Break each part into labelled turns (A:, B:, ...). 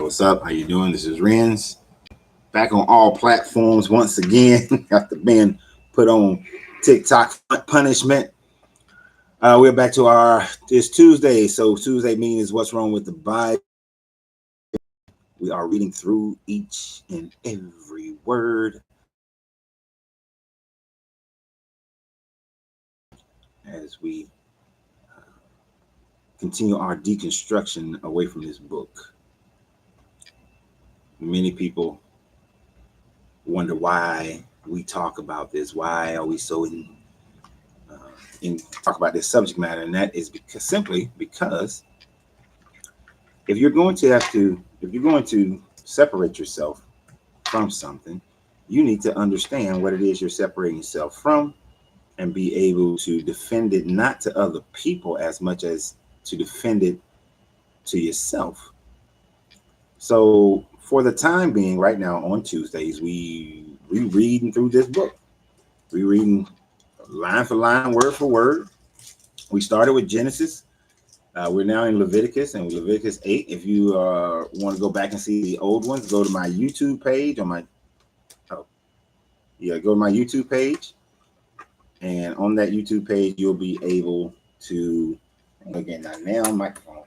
A: what's up? How you doing? This is Renz, back on all platforms once again after being put on TikTok punishment. We're back to it's Tuesday, so Tuesday means what's wrong with the Bible. We are reading through each and every word as we continue our deconstruction away from this book. Many people wonder why we talk about this. Why are we so in talk about this subject matter? And that is simply because if you're going to separate yourself from something, you need to understand what it is you're separating yourself from and be able to defend it, not to other people as much as to defend it to yourself. So for the time being, right now on Tuesdays, we reading through this book. We reading line for line, word for word. We started with Genesis. We're now in Leviticus and Leviticus 8. If you want to go back and see the old ones, go to my YouTube page go to my YouTube page. And on that YouTube page, you'll be able to, again, now microphone.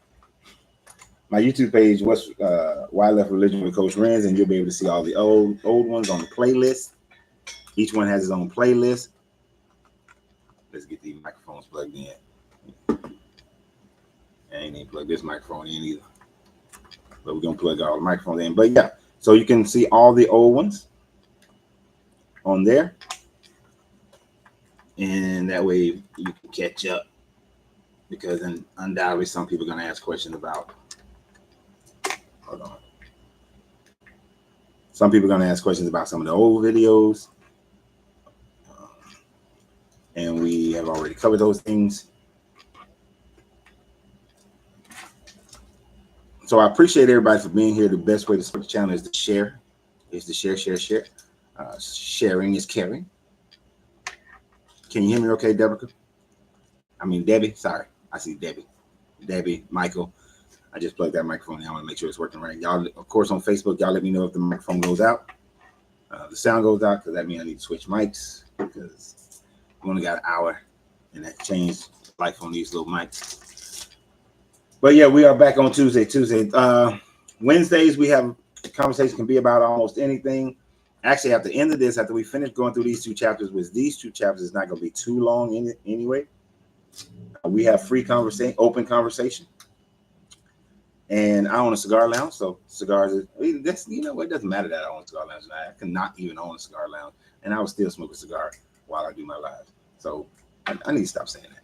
A: My YouTube page was Why I Left Religion with Coach Renz, and you'll be able to see all the old ones on the playlist. Each one has its own playlist. Let's get these microphones plugged in. I ain't even plug this microphone in either. But we're gonna plug all the microphones in. But yeah, so you can see all the old ones on there. And that way you can catch up. Because then undoubtedly some people are gonna ask questions about. Hold on. Some people are going to ask questions about some of the old videos. And we have already covered those things. So I appreciate everybody for being here. The best way to support the channel is to share. Share. Sharing is caring. Can you hear me okay, Debbie? Sorry. I see Debbie, Michael. I just plugged that microphone in. I want to make sure it's working right. Y'all, of course, on Facebook, y'all let me know if the microphone goes out. The sound goes out, because that means I need to switch mics, because we only got an hour, and that changed life on these little mics. But yeah, we are back on Tuesday. Wednesdays, we have a conversation can be about almost anything. Actually, at the end of this, after we finish going through these two chapters, it's not going to be too long in it anyway. We have free conversation, open conversation. And I own a cigar lounge, so cigars it doesn't matter that I own a cigar lounge. I cannot even own a cigar lounge, and I would still smoke a cigar while I do my live. So I need to stop saying that,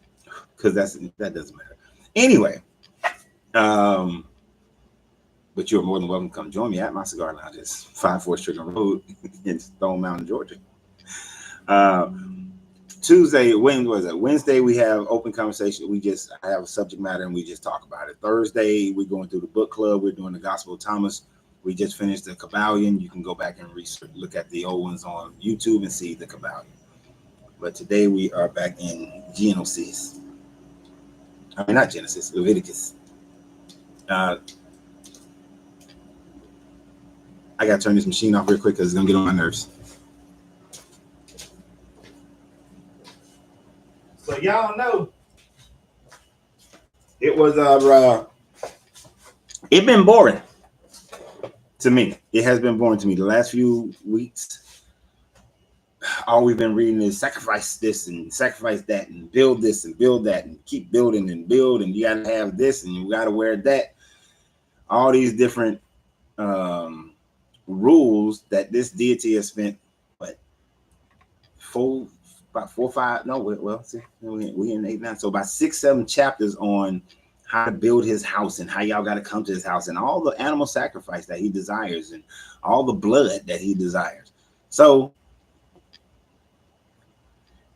A: because that doesn't matter. Anyway, but you're more than welcome to come join me at my cigar lounge. It's 54 Strickland Road in Stone Mountain, Georgia. Tuesday, when was it? Wednesday, we have open conversation. I have a subject matter and we just talk about it. Thursday, we're going through the book club. We're doing the Gospel of Thomas. We just finished the Kabbalion. You can go back and look at the old ones on YouTube and see the Kabbalion. But today we are back in Genesis. Not Genesis, Leviticus. I got to turn this machine off real quick because it's going to get on my nerves. So y'all know it was it been boring to me. It has been boring to me the last few weeks. All we've been reading is sacrifice this and sacrifice that and build this and build that and keep building and build, and you got to have this and you got to wear that. All these different rules that this deity has spent about 4 or 5, no, well, see, we in 8 now. So about 6, 7 chapters on how to build his house and how y'all got to come to his house and all the animal sacrifice that he desires and all the blood that he desires. So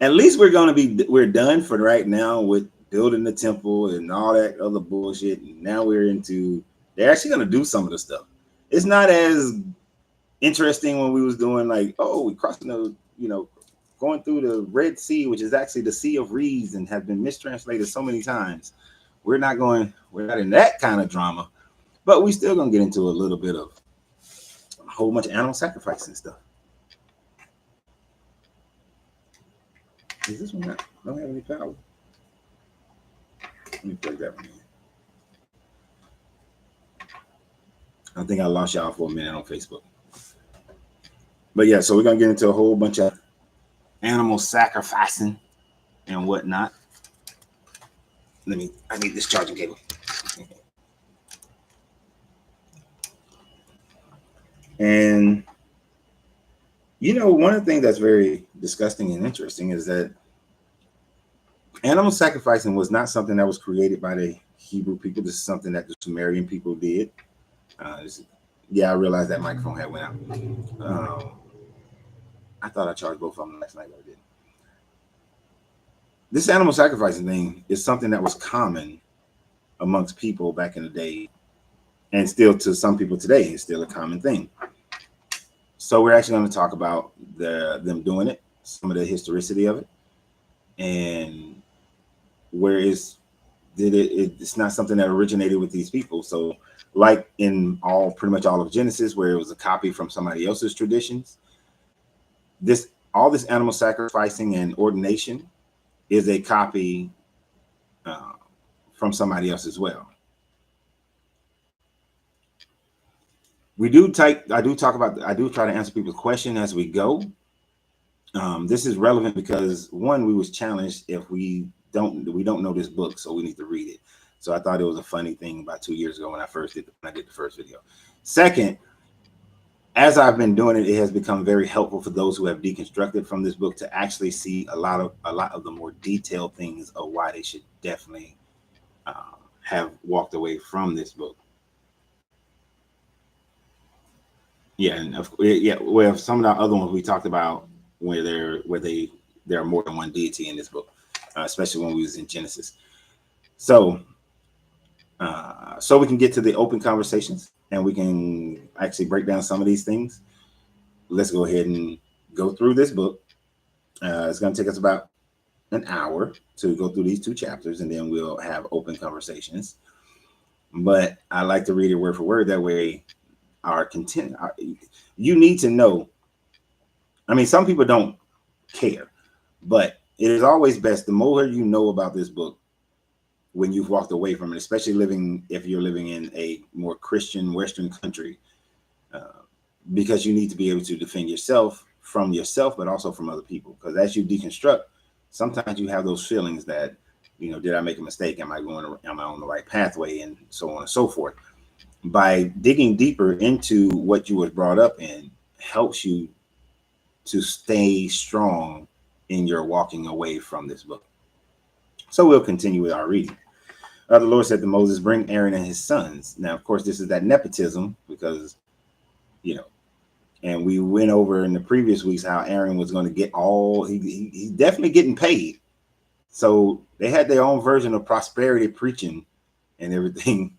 A: at least we're done for right now with building the temple and all that other bullshit. And now they're actually going to do some of the stuff. It's not as interesting when we was doing we crossing the, going through the Red Sea, which is actually the Sea of Reeds and have been mistranslated so many times. We're not in that kind of drama. But we still gonna get into a little bit of a whole bunch of animal sacrifice and stuff. Is this one not don't have any power? Let me plug that one in. I think I lost y'all for a minute on Facebook. But yeah, so we're gonna get into a whole bunch of animal sacrificing and whatnot. I need this charging cable. And you know, one of the things that's very disgusting and interesting is that animal sacrificing was not something that was created by the Hebrew people. This is something that the Sumerian people did. Yeah, I realized that microphone had went out. I thought I charged both of them last night, but I didn't. This animal sacrificing thing is something that was common amongst people back in the day, and still to some people today is still a common thing. So we're actually going to talk about them doing it, some of the historicity of it, and where it's not something that originated with these people. So like in pretty much all of Genesis, where it was a copy from somebody else's traditions, all this animal sacrificing and ordination is a copy from somebody else as well. I do try to answer people's questions as we go. This is relevant because one, we was challenged if we don't know this book, so we need to read it. So I thought it was a funny thing about 2 years ago when I did the first video. Second, as I've been doing it, it has become very helpful for those who have deconstructed from this book to actually see a lot of the more detailed things of why they should definitely have walked away from this book. Yeah, and well, some of the other ones we talked about where there are more than one deity in this book, especially when we was in Genesis. So we can get to the open conversations and we can actually break down some of these things. Let's go ahead and go through this book. It's going to take us about an hour to go through these 2 chapters, and then we'll have open conversations. But I like to read it word for word. That way you need to know. I mean, some people don't care, but it is always best the more you know about this book when you've walked away from it, especially if you're living in a more Christian Western country, because you need to be able to defend yourself, but also from other people. Because as you deconstruct, sometimes you have those feelings that, did I make a mistake? Am I on the right pathway? And so on and so forth. By digging deeper into what you was brought up in helps you to stay strong in your walking away from this book. So we'll continue with our reading. The Lord said to Moses, bring Aaron and his sons. Now, of course, this is that nepotism because, and we went over in the previous weeks how Aaron was going to get he's definitely getting paid. So they had their own version of prosperity preaching and everything.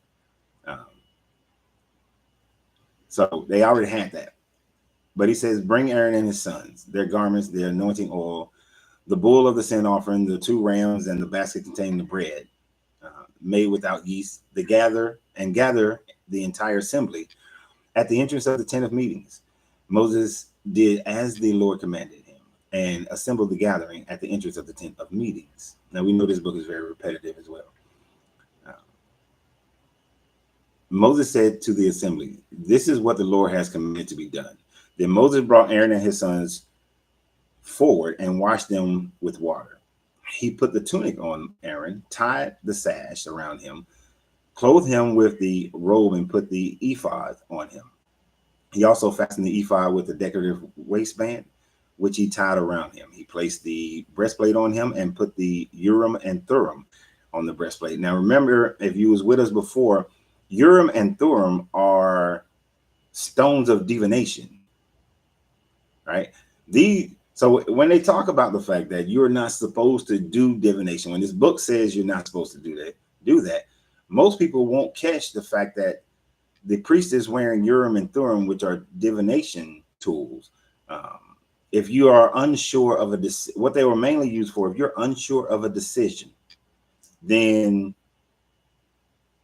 A: So they already had that. But he says, bring Aaron and his sons, their garments, their anointing oil, the bull of the sin offering, the 2 rams, and the basket containing the bread made without yeast. Gather the entire assembly at the entrance of the tent of meetings. Moses did as the Lord commanded him and assembled the gathering at the entrance of the tent of meetings. Now we know this book is very repetitive as well. Moses said to the assembly, this is what the Lord has commanded to be done. Then Moses brought Aaron and his sons forward and washed them with water. He put the tunic on Aaron, tied the sash around him, clothed him with the robe, and put the ephod on him. He also fastened the ephod with a decorative waistband, which he tied around him. He placed the breastplate on him and put the Urim and Thummim on the breastplate. Now, remember, if you was with us before, Urim and Thummim are stones of divination, right? So when they talk about the fact that you're not supposed to do divination, when this book says you're not supposed to do that, most people won't catch the fact that the priest is wearing Urim and Thummim, which are divination tools. If you are unsure of what they were mainly used for, if you're unsure of a decision, then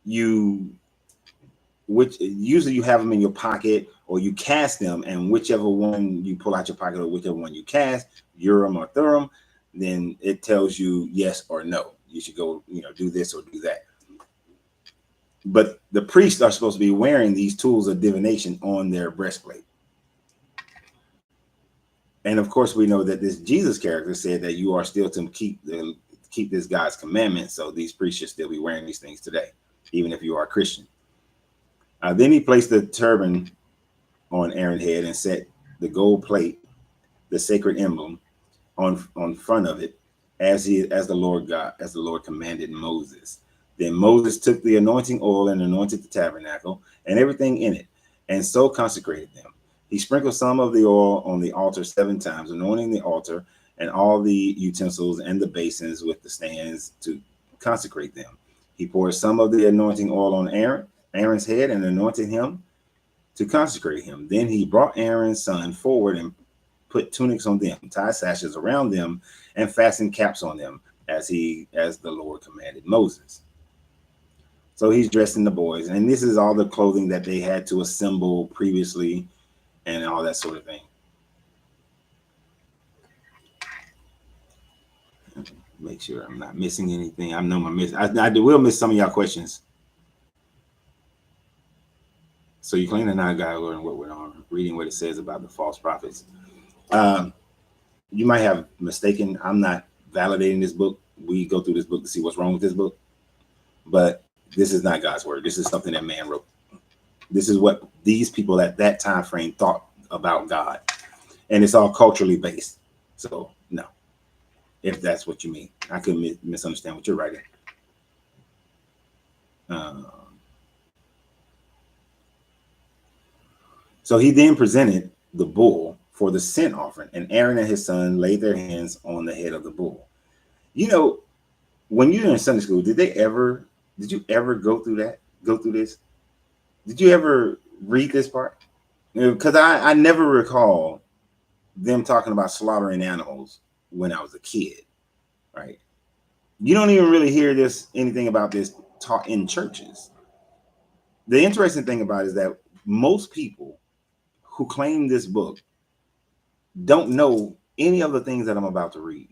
A: you which usually you have them in your pocket or you cast them, and whichever one you pull out your pocket or whichever one you cast, Urim or Thummim, then it tells you yes or no. You should go, do this or do that. But the priests are supposed to be wearing these tools of divination on their breastplate. And of course, we know that this Jesus character said that you are still to keep this God's commandments. So these priests should still be wearing these things today, even if you are a Christian. Then he placed the turban on Aaron's head and set the gold plate, the sacred emblem, on front of it, as the Lord commanded Moses. Then Moses took the anointing oil and anointed the tabernacle and everything in it, and so consecrated them. He sprinkled some of the oil on the altar 7 times, anointing the altar and all the utensils and the basins with the stands to consecrate them. He poured some of the anointing oil on Aaron's head and anointed him to consecrate him. Then he brought Aaron's son forward and put tunics on them, tied sashes around them, and fastened caps on them, as the Lord commanded Moses. So he's dressing the boys, and this is all the clothing that they had to assemble previously and all that sort of thing. Make sure I'm not missing anything. I know I will miss some of y'all questions. So you claim that now God learn what we're on, reading what it says about the false prophets. You might have mistaken. I'm not validating this book. We go through this book to see what's wrong with this book. But this is not God's word. This is something that man wrote. This is what these people at that time frame thought about God. And it's all culturally based. So, no. If that's what you mean. I could misunderstand what you're writing. So he then presented the bull for the sin offering, and Aaron and his son laid their hands on the head of the bull. When you're in Sunday school, did you ever go through this? Did you ever read this part? Because I never recall them talking about slaughtering animals when I was a kid, right? You don't even really hear anything about this taught in churches. The interesting thing about it is that most people who claim this book don't know any of the things that I'm about to read.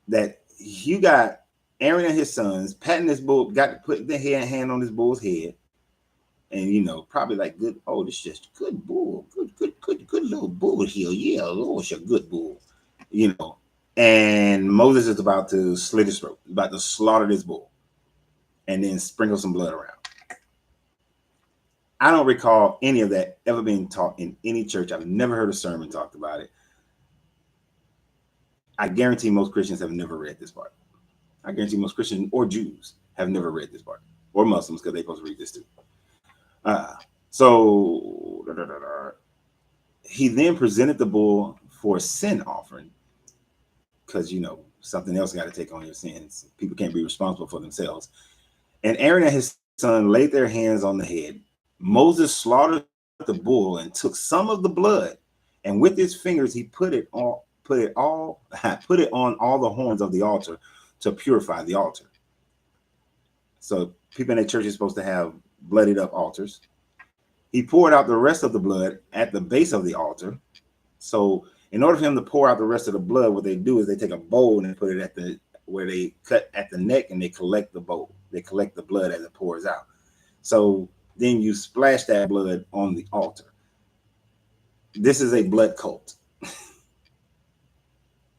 A: That you got Aaron and his sons patting this bull, got to put their hand on this bull's head, and probably like, good. Oh, this is just good bull, good little bull here. Yeah, oh, it's a good bull, And Moses is about to slit his throat, about to slaughter this bull, and then sprinkle some blood around. I don't recall any of that ever being taught in any church. I've never heard a sermon talked about it. I guarantee most Christians have never read this part. I guarantee most Christians or Jews have never read this part, or Muslims, because they're supposed to read this too. He then presented the bull for a sin offering, because something else got to take on your sins. People can't be responsible for themselves. And Aaron and his son laid their hands on the head. Moses slaughtered the bull and took some of the blood, and with his fingers he put it on all the horns of the altar to purify the altar. So people in the church are supposed to have bloodied up altars. He poured out the rest of the blood at the base of the altar. So in order for him to pour out the rest of the blood, what they do is they take a bowl and they put it where they cut at the neck, and they collect the bowl. They collect the blood as it pours out. So then you splash that blood on the altar. This is a blood cult.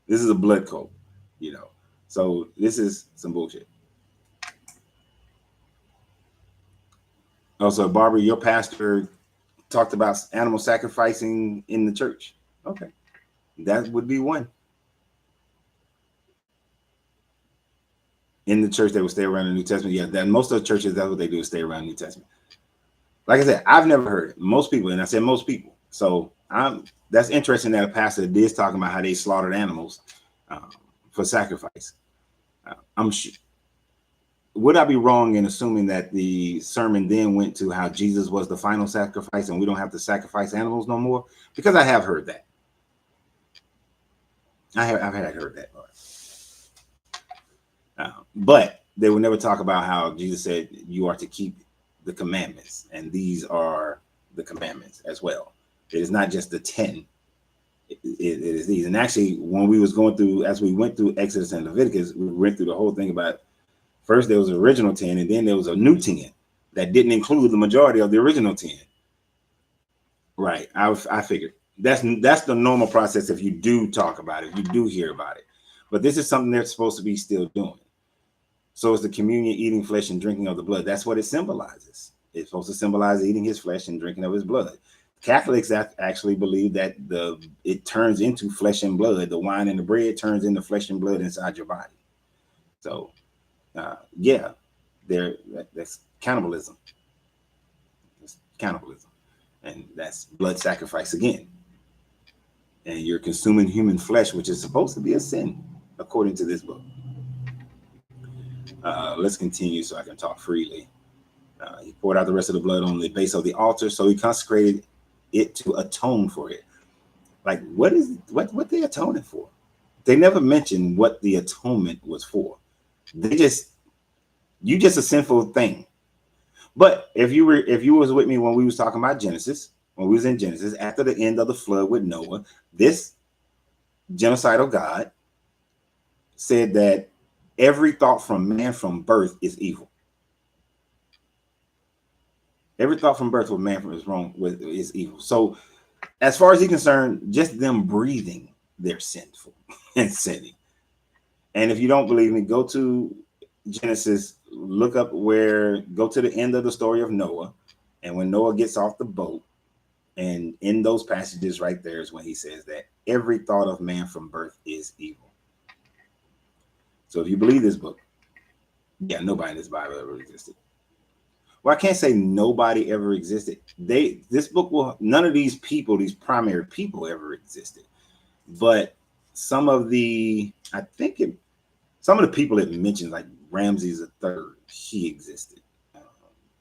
A: This is a blood cult, So this is some bullshit. Also, Barbara, your pastor talked about animal sacrificing in the church. Okay. That would be one. In the church, they would stay around the New Testament. Yeah, that most of the churches, that's what they do, is stay around the New Testament. Like I said, I've never heard it. Most people, and I said most people. So that's interesting that a pastor is talking about how they slaughtered animals for sacrifice. I'm sure. Would I be wrong in assuming that the sermon then went to how Jesus was the final sacrifice and we don't have to sacrifice animals no more? Because I have heard that. I've heard that part. But they would never talk about how Jesus said you are to keep the commandments, and these are the commandments as well. It is not just the 10. It is these. And actually, when we was going through, as we went through Exodus and Leviticus, we went through the whole thing about, first there was the original 10, and then there was a new 10 that didn't include the majority of the original 10. Right. I figured that's the normal process if you do talk about it, if you do hear about it. But this is something they're supposed to be still doing. So it's the communion, eating flesh and drinking of the blood. That's what it symbolizes. It's supposed to symbolize eating his flesh and drinking of his blood. Catholics actually believe that it turns into flesh and blood. The wine and the bread turns into flesh and blood inside your body. So, yeah, that's cannibalism. It's cannibalism. And that's blood sacrifice again. And you're consuming human flesh, which is supposed to be a sin, according to this book. Let's continue so I can talk freely. He poured out the rest of the blood on the base of the altar, so he consecrated it to atone for it. Like, what they atoning for? They never mentioned what the atonement was for. You just a sinful thing. But if you was with me when we was talking about Genesis, when we was in Genesis, after the end of the flood with Noah, this genocidal God said that every thought from man from birth is evil. Every thought from birth with man from is evil. So as far as he's concerned, just them breathing, they're sinful and sinning. And if you don't believe me, go to Genesis, go to the end of the story of Noah. And when Noah gets off the boat, and in those passages right there is when he says that every thought of man from birth is evil. So if you believe this book, yeah, nobody in this Bible ever existed. Well, I can't say nobody ever existed. None of these people, these primary people ever existed. But some of the people it mentions, like Ramses III, he existed.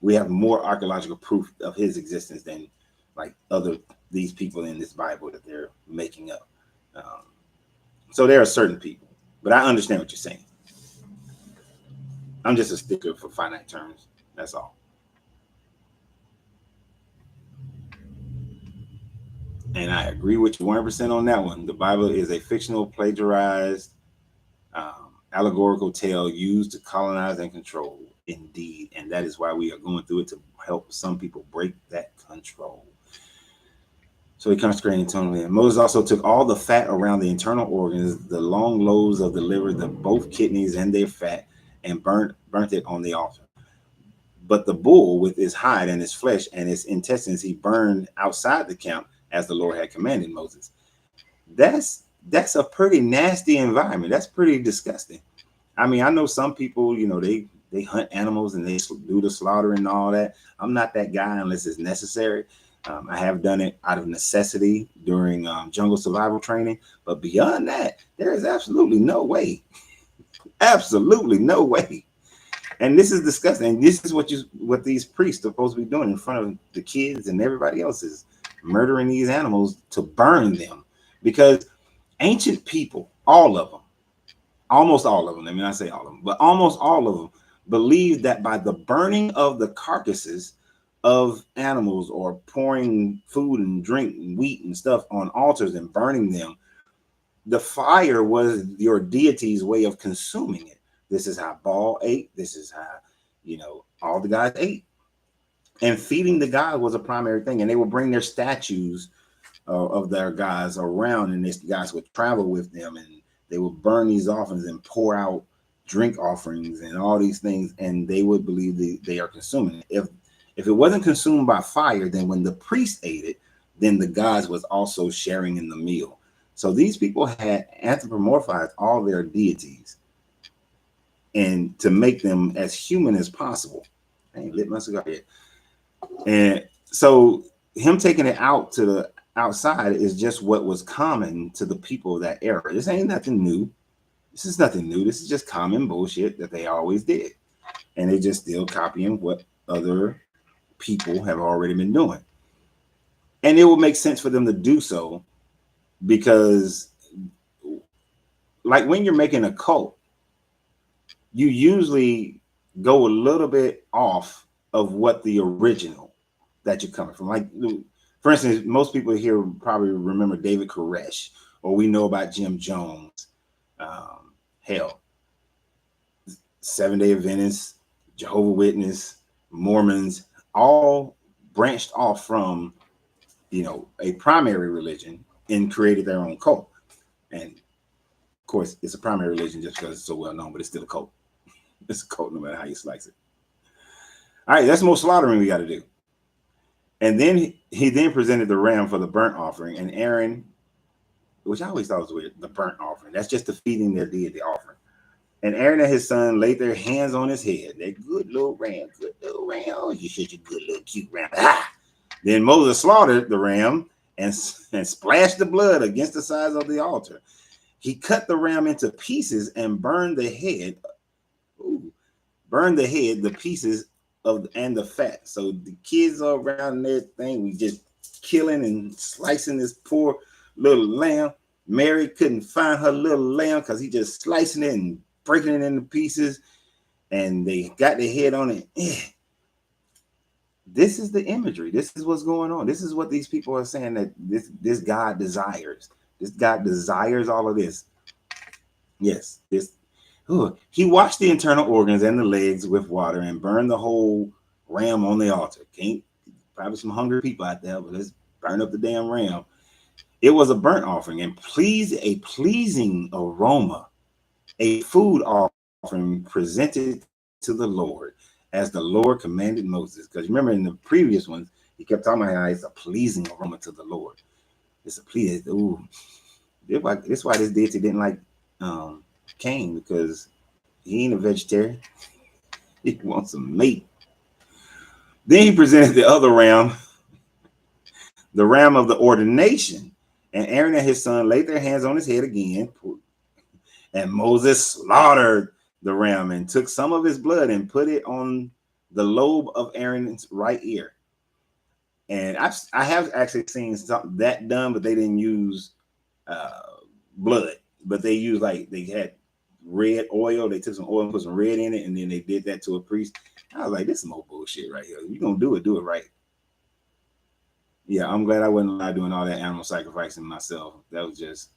A: We have more archaeological proof of his existence than like these people in this Bible that they're making up. So there are certain people, but I understand what you're saying. I'm just a sticker for finite terms. That's all. And I agree with you 100% on that one. The Bible is a fictional, plagiarized, allegorical tale used to colonize and control. Indeed. And that is why we are going through it, to help some people break that control. So he consecrated internally. And Moses also took all the fat around the internal organs, the long lobes of the liver, both kidneys and their fat, and burnt it on the altar. But the bull with its hide and its flesh and its intestines he burned outside the camp, as the Lord had commanded Moses. That's a pretty nasty environment. That's pretty disgusting. I mean, I know some people, they hunt animals and they do the slaughter and all that. I'm not that guy unless it's necessary. I have done it out of necessity during jungle survival training. But beyond that, there is absolutely no way. Absolutely no way. And this is disgusting. And this is what these priests are supposed to be doing in front of the kids and everybody else, is murdering these animals to burn them. Because ancient people, almost all of them, I mean, I say all of them, but almost all of them believed that by the burning of the carcasses of animals, or pouring food and drink and wheat and stuff on altars and burning them, the fire was your deity's way of consuming it. This is how Baal ate. This is how, all the guys ate. And feeding the god was a primary thing. And they would bring their statues of their gods around, and these guys would travel with them, and they would burn these offerings and pour out drink offerings and all these things. And they would believe they are consuming it. If it wasn't consumed by fire, then when the priest ate it, then the gods was also sharing in the meal. So these people had anthropomorphized all their deities, and to make them as human as possible. I ain't lit my cigar yet. And so him taking it out to the outside is just what was common to the people of that era. This ain't nothing new. This is nothing new. This is just common bullshit that they always did. And they just still copying what other people have already been doing. And it would make sense for them to do so, because like when you're making a cult, you usually go a little bit off of what the original that you're coming from. Like, for instance, most people here probably remember David Koresh, or we know about Jim Jones. Hell, Seventh-day Adventists, Jehovah's Witness, Mormons, all branched off from, you know, a primary religion and created their own cult. And of course, it's a primary religion just because it's so well known, but it's still a cult. It's a cult no matter how you slice it. All right, that's more slaughtering we got to do. And then he then presented the ram for the burnt offering, and Aaron, which I always thought was weird, the burnt offering. That's just the feeding their deity offering. And Aaron and his son laid their hands on his head. That good little ram, good little ram. Oh, you're such a good little cute ram. Ah! Then Moses slaughtered the ram and splashed the blood against the sides of the altar. He cut the ram into pieces and burned the head. Ooh, burned the head, the pieces of and the fat. So the kids are around and everything. We just killing and slicing this poor little lamb. Mary couldn't find her little lamb because he just slicing it and breaking it into pieces, and they got their head on it. This is the imagery. This is what's going on. This is what these people are saying, that this God desires. This God desires all of this. Yes, this. Ooh. He washed the internal organs and the legs with water and burned the whole ram on the altar. Probably some hungry people out there, but let's burn up the damn ram. It was a burnt offering and a pleasing aroma, a food offering presented to the Lord, as the Lord commanded Moses. Because remember in the previous ones, he kept talking about how it's a pleasing aroma to the Lord. It's a pleasing. Ooh, that's why this deity didn't like Cain, because he ain't a vegetarian. He wants some meat. Then he presented the other ram, the ram of the ordination, and Aaron and his son laid their hands on his head again. And Moses slaughtered the ram and took some of his blood and put it on the lobe of Aaron's right ear. And I have actually seen something that done, but they didn't use blood. But they used, like, they had red oil. They took some oil and put some red in it, and then they did that to a priest. I was like, this is more bullshit right here. You're going to do it right. Yeah, I'm glad I wasn't allowed doing all that animal sacrificing myself. That was just...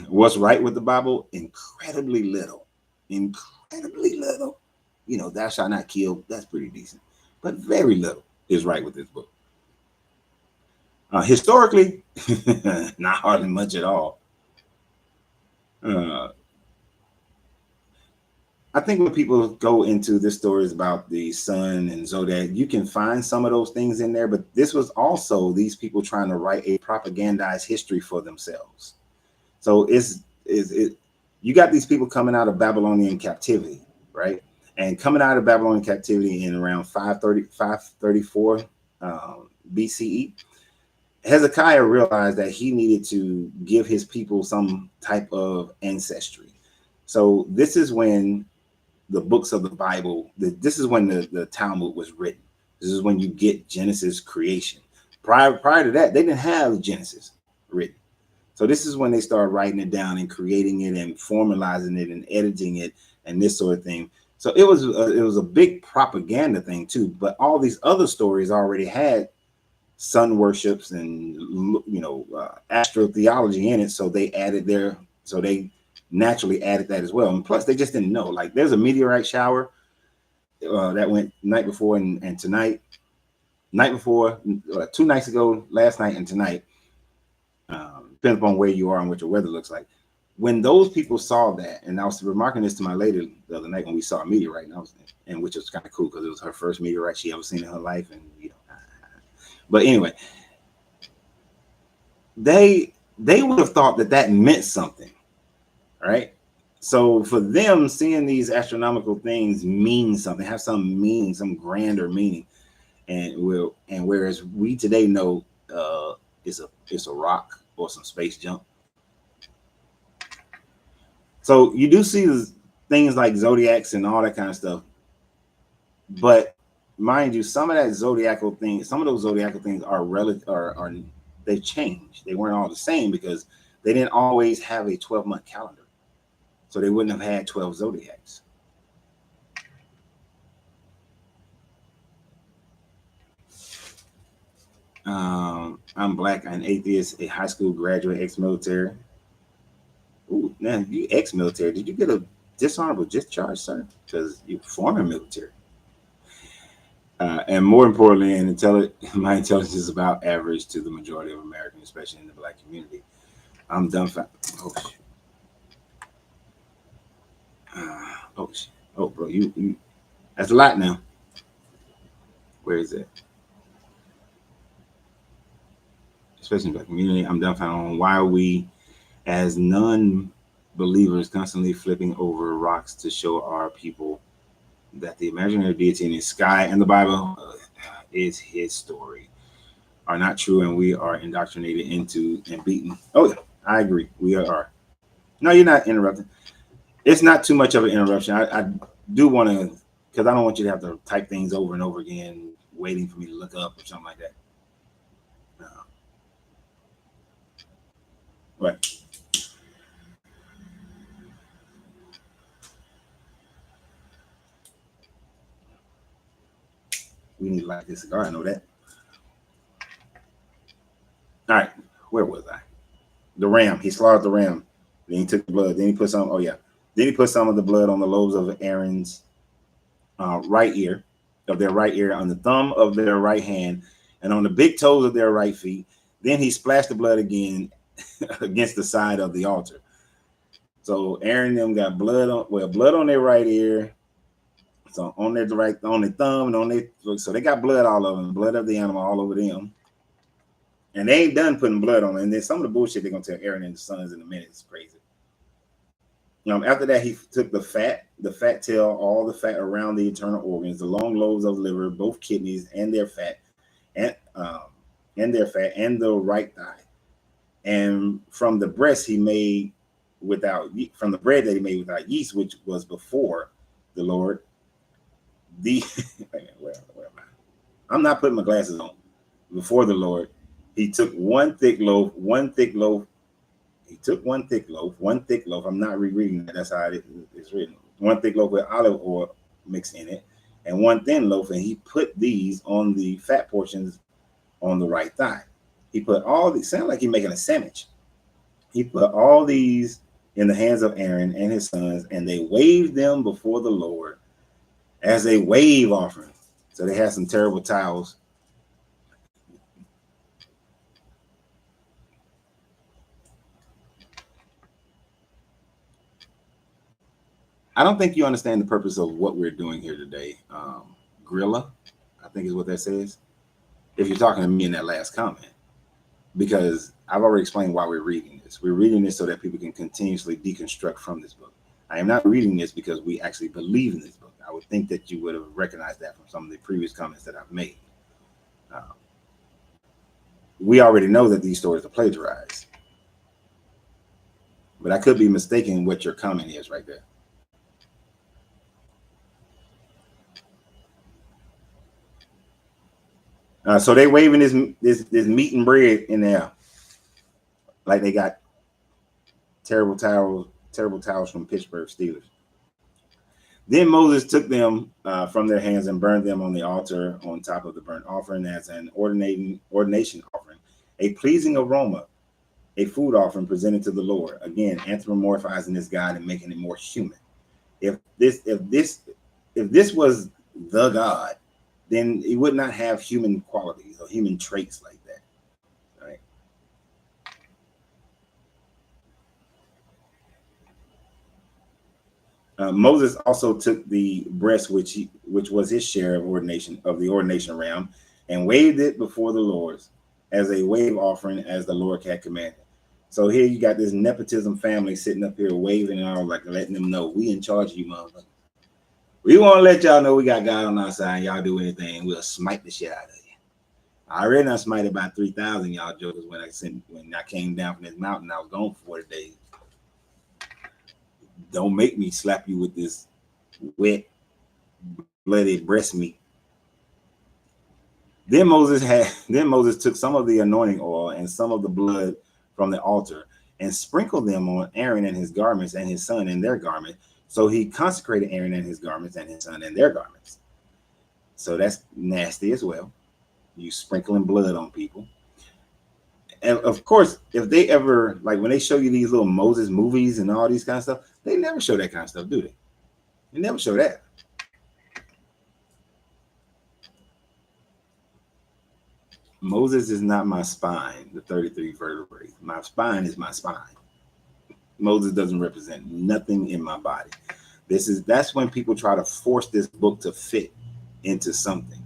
A: What's right with the Bible? Incredibly little. Incredibly little. You know, thou shalt not kill. That's pretty decent. But very little is right with this book. Historically, not hardly much at all. I think when people go into this stories about the sun and zodiac, you can find some of those things in there. But this was also these people trying to write a propagandized history for themselves. So you got these people coming out of Babylonian captivity, right? And coming out of Babylonian captivity in around 534 BCE, Hezekiah realized that he needed to give his people some type of ancestry. So this is when the books of the Bible, this is when the Talmud was written. This is when you get Genesis creation. Prior to that, they didn't have Genesis written. So this is when they start writing it down and creating it and formalizing it and editing it and this sort of thing. So it was a big propaganda thing too. But all these other stories already had sun worships and, you know, astrotheology in it. So they naturally added that as well. And plus, they just didn't know. Like, there's a meteorite shower that went night before and tonight. Night before, 2 nights ago, last night and tonight. Depends upon where you are and what your weather looks like. When those people saw that, and I was remarking this to my lady the other night when we saw a meteorite, and which was kind of cool because it was her first meteorite she ever seen in her life, and you know. But anyway, they would have thought that meant something, right? So for them, seeing these astronomical things mean something, have some meaning, some grander meaning, and whereas we today know it's a rock or some space junk. So you do see things like zodiacs and all that kind of stuff, but mind you, some of those zodiacal things are they've changed. They weren't all the same because they didn't always have a 12-month calendar, so they wouldn't have had 12 zodiacs. I'm black, an atheist, a high school graduate, ex-military. Ooh, now you ex-military. Did you get a dishonorable discharge, sir? Because you're former military. And more importantly, my intelligence is about average to the majority of Americans, especially in the black community. I'm dumbfounded. Oh shit. Oh shit. Oh, bro, you. That's a lot now. Where is it? Especially in the black community, I'm dumbfounded on why we, as non-believers, constantly flipping over rocks to show our people that the imaginary deity in the sky and the Bible is his story are not true, and we are indoctrinated into and beaten. Oh, yeah, I agree. We are. No, you're not interrupting. It's not too much of an interruption. I do want to, because I don't want you to have to type things over and over again, waiting for me to look up or something like that. Right. We need to light this cigar. I know that. All right. Where was I? The ram. He slaughtered the ram. Then he took the blood. Then he put some. Oh yeah. Then he put some of the blood on the lobes of Aaron's right ear, of their right ear, on the thumb of their right hand, and on the big toes of their right feet. Then he splashed the blood again against the side of the altar. So Aaron and them got blood on their right ear, so on their thumb, and on their, so they got blood all over them, blood of the animal all over them. And they ain't done putting blood on it. And then some of the bullshit they're gonna tell Aaron and the sons in a minute is crazy. After that, he took the fat tail, all the fat around the internal organs, the long lobes of the liver, both kidneys, and their fat, and the right thigh. And from the breast he made from the bread that he made without yeast, which was before the Lord. Where am I? I'm not putting my glasses on. Before the Lord, he took one thick loaf. He took one thick loaf. I'm not rereading that. That's how it's written. One thick loaf with olive oil mixed in it, and one thin loaf, and he put these on the fat portions on the right thigh. He put all these, sound like he's making a sandwich. He put all these in the hands of Aaron and his sons, and they waved them before the Lord as a wave offering. So they had some terrible towels. I don't think you understand the purpose of what we're doing here today. Grilla, I think is what that says. If you're talking to me in that last comment, because I've already explained why we're reading this. We're reading this so that people can continuously deconstruct from this book. I am not reading this because we actually believe in this book. I would think that you would have recognized that from some of the previous comments that I've made. We already know that these stories are plagiarized, but I could be mistaken what your comment is right there. So they waving this meat and bread in there, like they got terrible towels from Pittsburgh Steelers. Then Moses took them from their hands and burned them on the altar on top of the burnt offering as an ordination offering, a pleasing aroma, a food offering presented to the Lord. Again, anthropomorphizing this God and making it more human. If this was the God, then he would not have human qualities or human traits like that, right? Moses also took the breast, which was his share of the ordination ram, and waved it before the Lord as a wave offering, as the Lord had commanded. So here you got this nepotism family sitting up here waving and all, like letting them know we in charge of you, motherfuckers. We want to let y'all know we got God on our side. Y'all do anything, we'll smite the shit out of you. I already done smited about 3,000 y'all jokers when I came down from this mountain. I was gone for 40 days. Don't make me slap you with this wet, bloody breast meat. Then Moses took some of the anointing oil and some of the blood from the altar and sprinkled them on Aaron and his garments and his son and their garment. So he consecrated Aaron and his garments and his son and their garments. So that's nasty as well. You sprinkling blood on people. And of course, if they ever, like when they show you these little Moses movies and all these kind of stuff, they never show that kind of stuff, do they? They never show that. Moses is not my spine, the 33 vertebrae. My spine is my spine. Moses doesn't represent nothing in my body. That's when people try to force this book to fit into something.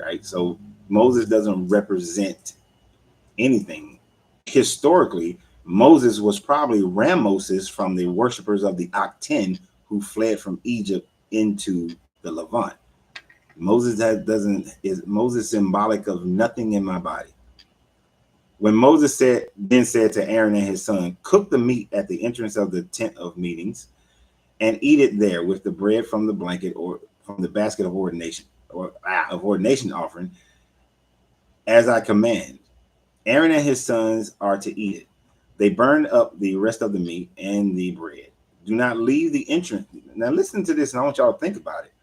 A: Right? So Moses doesn't represent anything. Historically, Moses was probably Ramoses from the worshipers of the Aten who fled from Egypt into the Levant. Moses is Moses symbolic of nothing in my body. When Moses said to Aaron and his son, cook the meat at the entrance of the tent of meetings and eat it there with the bread from the blanket or from the basket of ordination offering, as I command. Aaron and his sons are to eat it. They burn up the rest of the meat and the bread. Do not leave the entrance. Now listen to this, and I want y'all to think about it.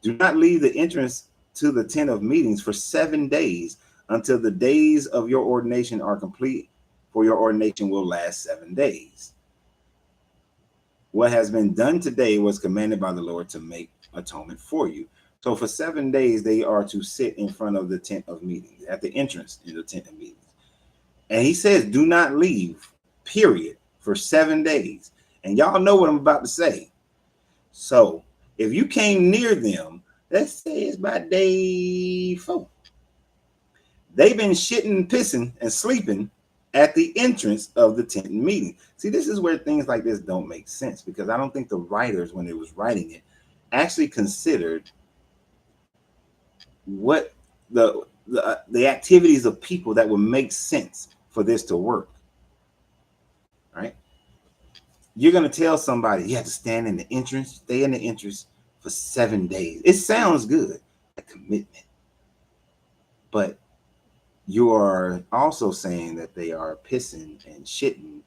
A: Do not leave the entrance to the tent of meetings for 7 days until the days of your ordination are complete, for your ordination will last 7 days. What has been done today was commanded by the Lord to make atonement for you. So for 7 days, they are to sit in front of the tent of meetings, at the entrance in the tent of meetings. And he says, do not leave, period, for 7 days. And y'all know what I'm about to say. So if you came near them, let's say it's by day 4. They've been shitting, pissing, and sleeping at the entrance of the tent meeting. See, this is where things like this don't make sense, because I don't think the writers, when they was writing it, actually considered what the activities of people that would make sense for this to work. Right? You're going to tell somebody you have to stand in the entrance, stay in the entrance for 7 days. It sounds good, a commitment. But you are also saying that they are pissing and shitting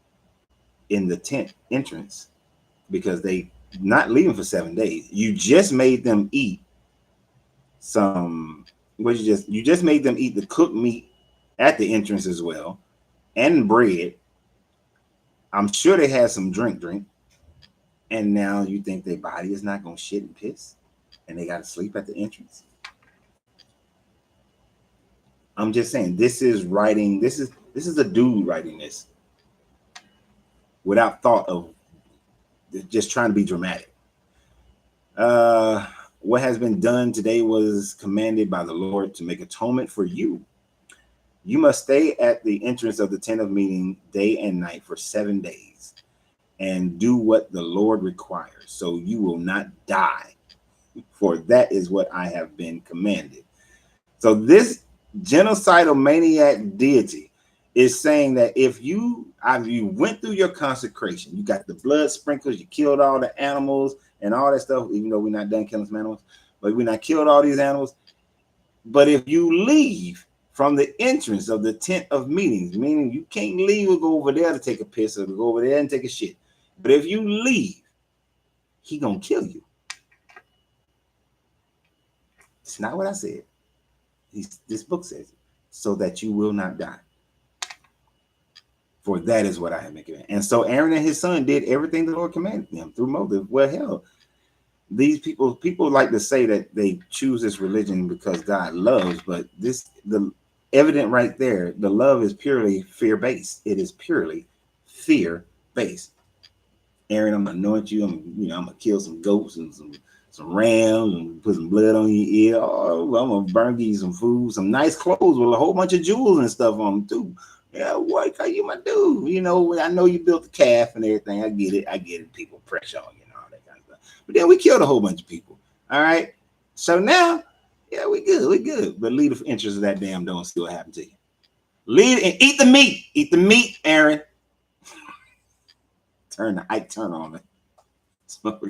A: in the tent entrance because they not leaving for 7 days. You just made them eat you just made them eat the cooked meat at the entrance as well, and bread. I'm sure they had some drink. And now you think their body is not going to shit and piss and they got to sleep at the entrance? I'm just saying, this is a dude writing this without thought of just trying to be dramatic. What has been done today was commanded by the Lord to make atonement for you. You must stay at the entrance of the tent of meeting day and night for 7 days and do what the Lord requires, so you will not die, for that is what I have been commanded. So this genocidal maniac deity is saying that if you went through your consecration, you got the blood sprinkles, you killed all the animals and all that stuff, even though we're not done killing some animals, but we're not killed all these animals. But if you leave from the entrance of the tent of meetings, meaning you can't leave or go over there to take a piss or to go over there and take a shit. But if you leave, he gonna kill you. It's not what I said. This book says it, so that you will not die. For that is what I have made command. And so Aaron and his son did everything the Lord commanded them through Moses. Well, hell, these people like to say that they choose this religion because God loves, but the evident right there, the love is purely fear-based. It is purely fear-based. Aaron, I'm gonna anoint you. I'm gonna kill some goats and some rams and put some blood on your ear. Oh, I'm gonna burn you some food, some nice clothes with a whole bunch of jewels and stuff on them too. Yeah, what? Are you my dude? You know, I know you built the calf and everything. I get it. People pressure on you and all that kind of stuff. But then we killed a whole bunch of people. All right. So now, yeah, we good. But leave the interest of that damn door and see what happened to you. Leave and eat the meat. Eat the meat, Aaron. Turn the Ike Turner on me.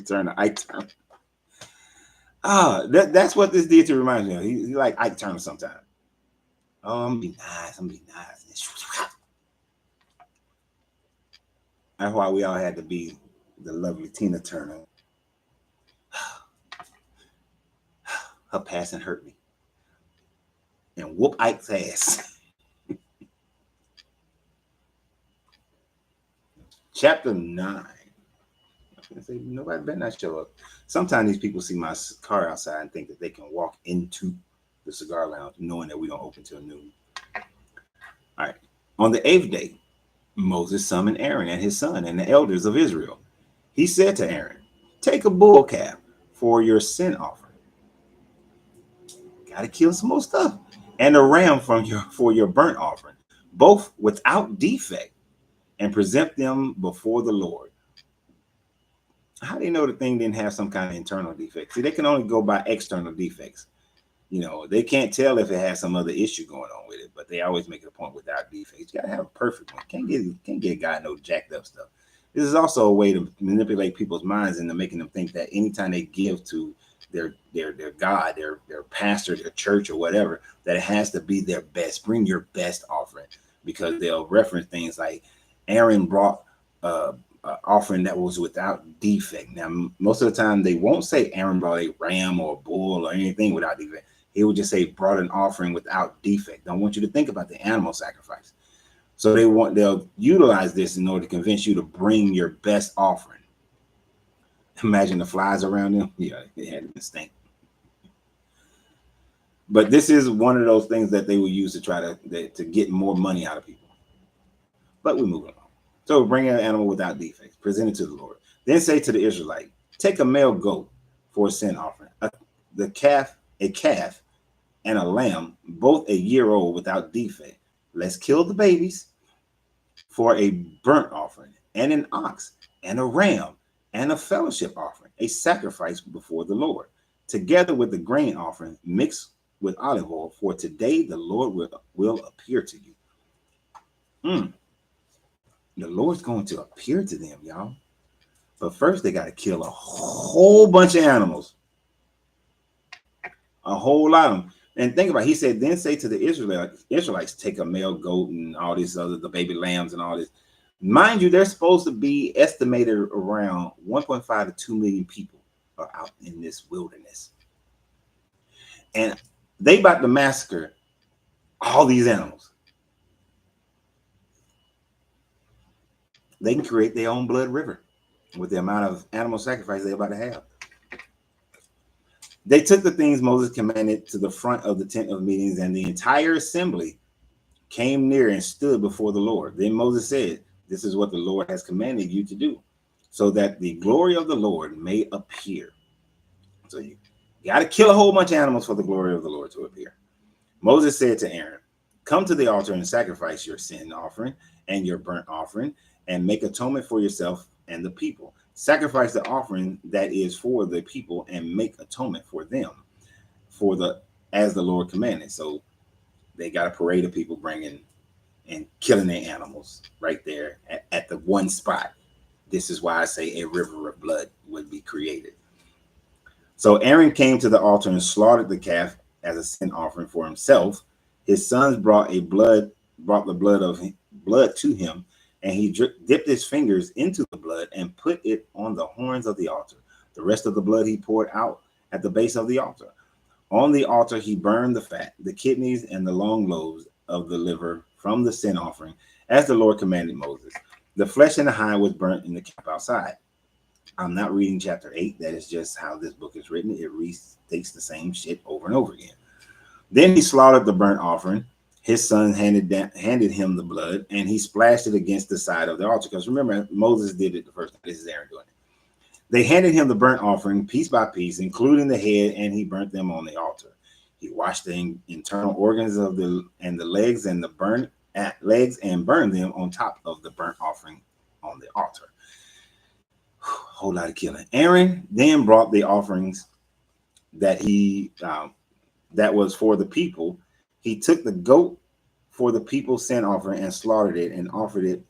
A: Turn the Ike Turner. That's what this deity reminds me of. He like Ike Turner sometimes. Oh, I'm gonna be nice. That's why we all had to be the lovely Tina Turner. Her passing hurt me. and whoop Ike's ass. Chapter 9. I say, nobody better not show up. Sometimes these people see my car outside and think that they can walk into the cigar lounge knowing that we don't open till noon. All right. On the 8th day, Moses summoned Aaron and his son and the elders of Israel. He said to Aaron, take a bull calf for your sin offering. Got to kill some more stuff. And a ram for your burnt offering, both without defect, and present them before the Lord. How do you know the thing didn't have some kind of internal defect? See, they can only go by external defects. You know, they can't tell if it has some other issue going on with it, but they always make it a point without defects. You gotta have a perfect one. Can't get God no jacked up stuff. This is also a way to manipulate people's minds into making them think that anytime they give to their God, their pastor, their church, or whatever, that it has to be their best. Bring your best offering, because they'll reference things like Aaron brought offering that was without defect. Now, most of the time they won't say Aaron brought a ram or a bull or anything without defect. He would just say brought an offering without defect. I want you to think about the animal sacrifice. So they'll utilize this in order to convince you to bring your best offering. Imagine the flies around them. Yeah, they had a stink. But this is one of those things that they will use to try to get more money out of people. But we move on. So bring an animal without defects, present it to the Lord. Then say to the Israelite, take a male goat for a sin offering, a calf, and a lamb, both a year old without defect. Let's kill the babies for a burnt offering, and an ox, and a ram, and a fellowship offering, a sacrifice before the Lord, together with the grain offering mixed with olive oil. For today the Lord will appear to you. The Lord's going to appear to them, y'all. But first, they got to kill a whole bunch of animals. A whole lot of them. And think about it. He said, then say to the Israelites, take a male goat and all these other, the baby lambs and all this. Mind you, they're supposed to be estimated around 1.5 to 2 million people are out in this wilderness. And they about to massacre all these animals. They can create their own blood river with the amount of animal sacrifice they're about to have. They took the things Moses commanded to the front of the tent of meetings, and the entire assembly came near and stood before the Lord. Then Moses said, this is what the Lord has commanded you to do, so that the glory of the Lord may appear. So you got to kill a whole bunch of animals for the glory of the Lord to appear. Moses said to Aaron, come to the altar and sacrifice your sin offering and your burnt offering, and make atonement for yourself and the people. Sacrifice the offering that is for the people, and make atonement for them, as the Lord commanded. So they got a parade of people bringing and killing their animals right there at the one spot. This is why I say a river of blood would be created. So Aaron came to the altar and slaughtered the calf as a sin offering for himself. His sons brought the blood to him, and he dipped his fingers into the blood and put it on the horns of the altar. The rest of the blood he poured out at the base of the altar. On the altar he burned the fat, the kidneys, and the long lobes of the liver from the sin offering, as the Lord commanded Moses. The flesh and the hide was burnt in the camp outside. I'm not reading chapter 8. That is just how this book is written. It restates the same shit over and over again. Then he slaughtered the burnt offering. His son handed him the blood, and he splashed it against the side of the altar. Because remember, Moses did it the first time. This is Aaron doing it. They handed him the burnt offering piece by piece, including the head, and he burnt them on the altar. He washed the internal organs of the legs and burned them on top of the burnt offering on the altar. Whole lot of killing. Aaron then brought the offerings that was for the people. He took the goat for the people's sin offering and slaughtered it and offered it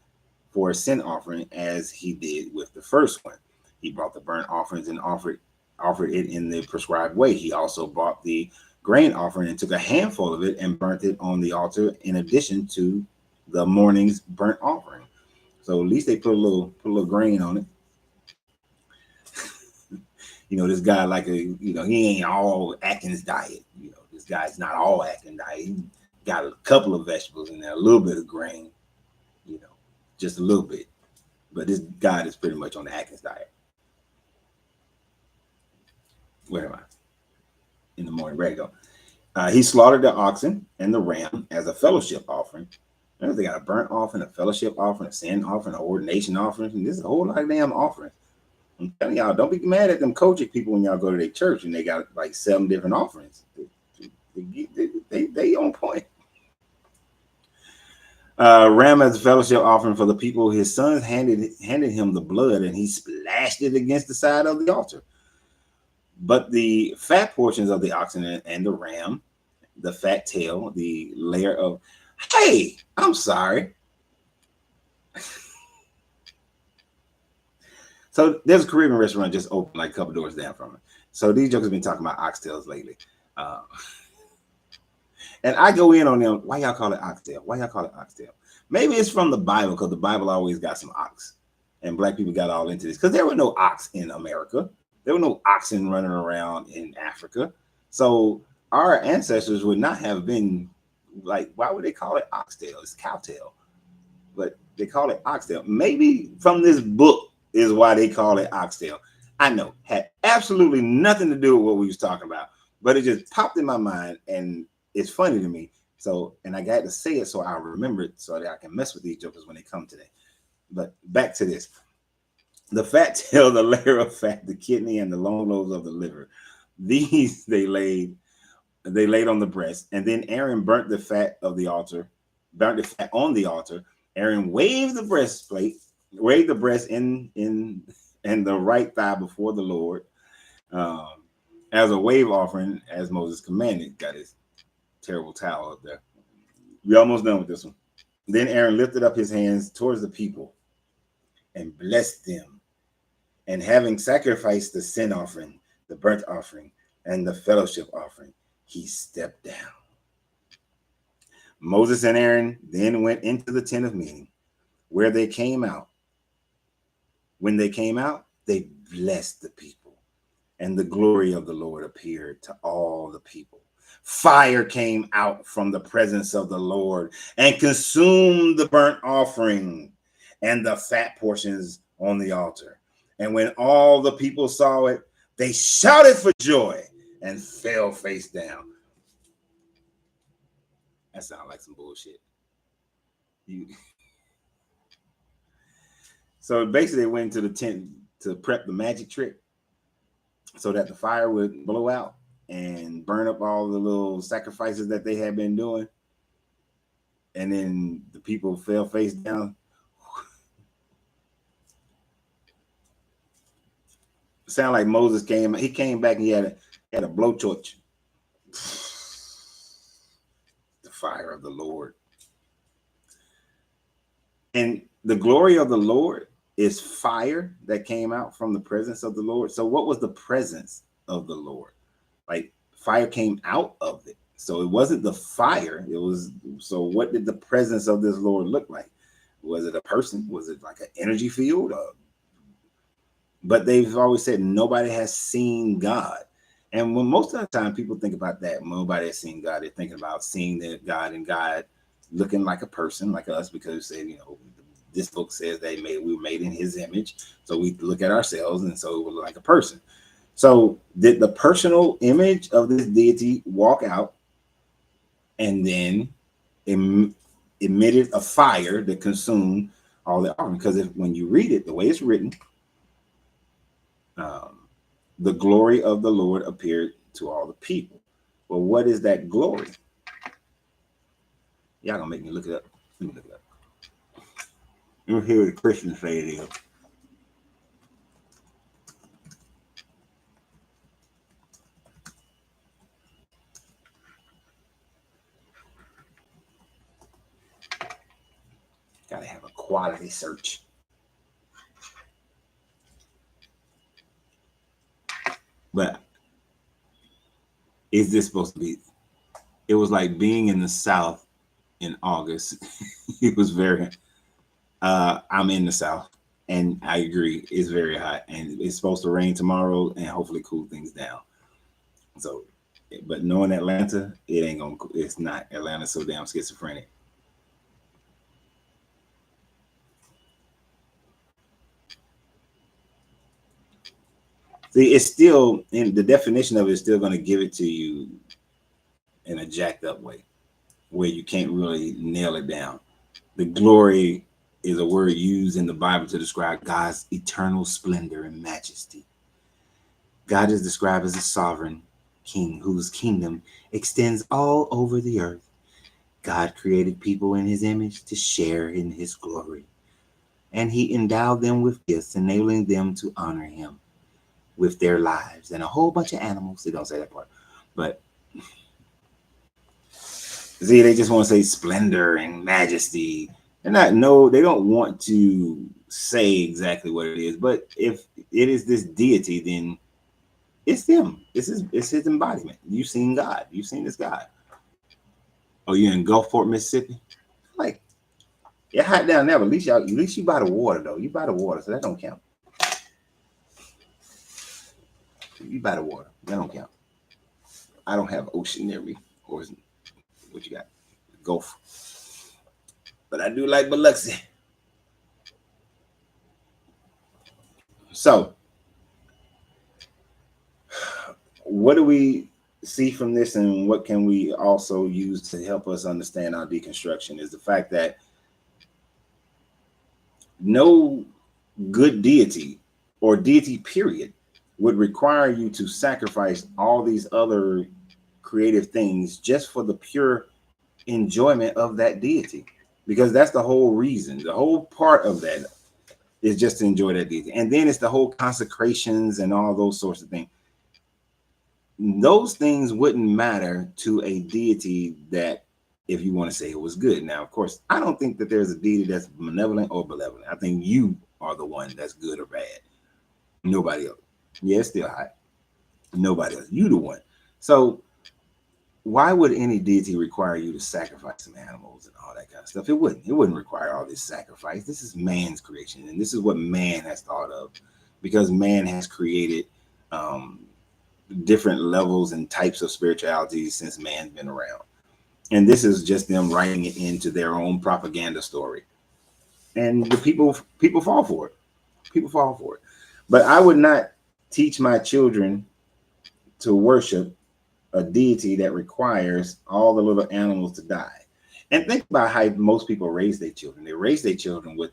A: for a sin offering, as he did with the first one. He brought the burnt offerings and offered it in the prescribed way. He also brought the grain offering and took a handful of it and burnt it on the altar in addition to the morning's burnt offering. So at least they put a little grain on it. This guy he ain't all Atkins diet. This guy's not all acclaimed. He got a couple of vegetables in there, a little bit of grain, you know, just a little bit. But this God is pretty much on the Atkins diet. Where am I? In the morning, ready to go. He slaughtered the oxen and the ram as a fellowship offering. Remember, they got a burnt offering, a fellowship offering, a sin offering, an ordination offering. And this is a whole lot of damn offerings. I'm telling y'all, don't be mad at them coaching people when y'all go to their church and they got like 7 different offerings. They on point. Ram as a fellowship offering for the people. His sons handed him the blood and he splashed it against the side of the altar. But the fat portions of the oxen and the ram, the fat tail, the layer of, hey, I'm sorry. So there's a Caribbean restaurant just opened like a couple doors down from it. So these jokers have been talking about oxtails lately. And I go in on them. Why y'all call it oxtail? Why y'all call it oxtail? Maybe it's from the Bible because the Bible always got some ox. And black people got all into this because there were no ox in America. There were no oxen running around in Africa. So our ancestors would not have been like, why would they call it oxtail? It's cowtail. But they call it oxtail. Maybe from this book is why they call it oxtail. I know, had absolutely nothing to do with what we was talking about, but it just popped in my mind and it's funny to me. So, and I got to say it so I remember it so that I can mess with these jokers when they come today. But back to this. The fat tail, the layer of fat, the kidney, and the long lobes of the liver. These they laid on the breast, and then Aaron burnt the fat of the altar, burnt the fat on the altar. Aaron waved the breastplate, waved the breast in and the right thigh before the Lord, as a wave offering, as Moses commanded. Got his terrible towel up there. We almost done with this one. Then Aaron lifted up his hands towards the people and blessed them. And having sacrificed the sin offering, the burnt offering, and the fellowship offering, he stepped down. Moses and Aaron then went into the tent of meeting, where they came out. When they came out, they blessed the people, and the glory of the Lord appeared to all the people. Fire came out from the presence of the Lord and consumed the burnt offering and the fat portions on the altar. And when all the people saw it, they shouted for joy and fell face down. That sounds like some bullshit. So basically they went into the tent to prep the magic trick so that the fire would blow out and burn up all the little sacrifices that they had been doing. And then the people fell face down. Sound like Moses came. He came back and he had a blowtorch. The fire of the Lord. And the glory of the Lord is fire that came out from the presence of the Lord. So what was the presence of the Lord? Like fire came out of it. So it wasn't the fire. It was, so what did the presence of this Lord look like? Was it a person? Was it like an energy field? But they've always said nobody has seen God. And when most of the time people think about that, nobody has seen God, they're thinking about seeing the God and God looking like a person, like us, because they, you know, this book says we were made in his image. So we look at ourselves and so it was like a person. So did the personal image of this deity walk out and then emitted a fire that consumed all the offering? Because when you read it, the way it's written, the glory of the Lord appeared to all the people. Well, what is that glory? Y'all gonna make me look it up. Let me look it up. Let me hear what the Christians say it is. Gotta have a quality search. But is this supposed to be? It was like being in the South in August. It was very, I'm in the South and I agree, it's very hot and it's supposed to rain tomorrow and hopefully cool things down. So But knowing Atlanta, it ain't gonna. It's not. Atlanta's so damn schizophrenic. See, it's still in the definition of it is still going to give it to you in a jacked up way, where you can't really nail it down. The glory is a word used in the Bible to describe God's eternal splendor and majesty. God is described as a sovereign king whose kingdom extends all over the earth. God created people in his image to share in his glory, and he endowed them with gifts, enabling them to honor him with their lives and a whole bunch of animals. They don't say that part, but see, they just want to say splendor and majesty. They don't want to say exactly what it is, but if it is this deity, then it's them. It's his embodiment. You've seen God. You've seen this God. Oh, you're in Gulfport, Mississippi? Like, it's hot down there, but at least you by the water, though. You by the water, so that don't count. You by the water. That don't count. I don't have ocean near me. Or what you got? Gulf. But I do like Biloxi. So, what do we see from this, and what can we also use to help us understand our deconstruction is the fact that no good deity or deity period would require you to sacrifice all these other creative things just for the pure enjoyment of that deity, because that's the whole reason. The whole part of that is just to enjoy that deity, and then it's the whole consecrations and all those sorts of things. Those things wouldn't matter to a deity that, if you want to say it was good. Now, of course, I don't think that there's a deity that's benevolent or malevolent. I think you are the one that's good or bad. Nobody else. Yeah, it's still hot. Nobody else. You the one. So why would any deity require you to sacrifice some animals and all that kind of stuff? It wouldn't. It wouldn't require all this sacrifice. This is man's creation, and this is what man has thought of, because man has created different levels and types of spirituality since man's been around. And this is just them writing it into their own propaganda story. And the people fall for it. People fall for it. But I would not teach my children to worship a deity that requires all the little animals to die. And think about how most people raise their children. They raise their children with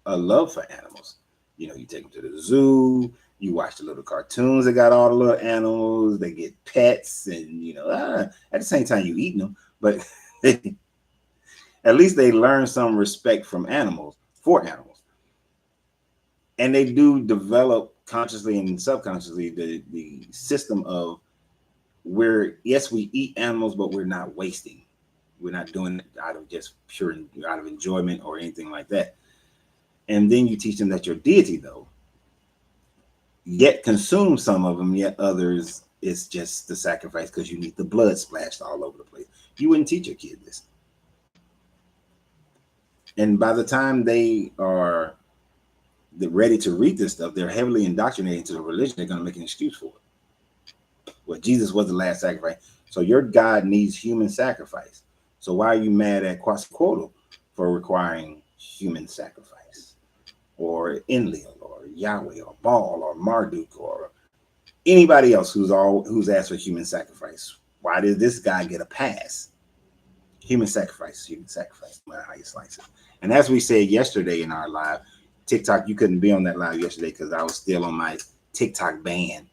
A: a love for animals. You know, you take them to the zoo, you watch the little cartoons that got all the little animals, they get pets, and at the same time you eating them, but at least they learn some respect from animals, for animals. And they do develop consciously and subconsciously the system of where, yes, we eat animals, but we're not wasting. We're not doing it out of just out of enjoyment or anything like that. And then you teach them that your deity, though, yet consume some of them, yet others, it's just the sacrifice because you need the blood splashed all over the place. You wouldn't teach your kid this. And by the time they are ready to read this stuff, they're heavily indoctrinated into the religion. They're going to make an excuse for it. Well, Jesus was the last sacrifice. So your God needs human sacrifice. So why are you mad at Quetzalcoatl for requiring human sacrifice? Or Enlil, or Yahweh, or Baal, or Marduk, or anybody else who's asked for human sacrifice? Why did this guy get a pass? Human sacrifice, no matter how you slice it. And as we said yesterday in our live TikTok, you couldn't be on that live yesterday because I was still on my TikTok ban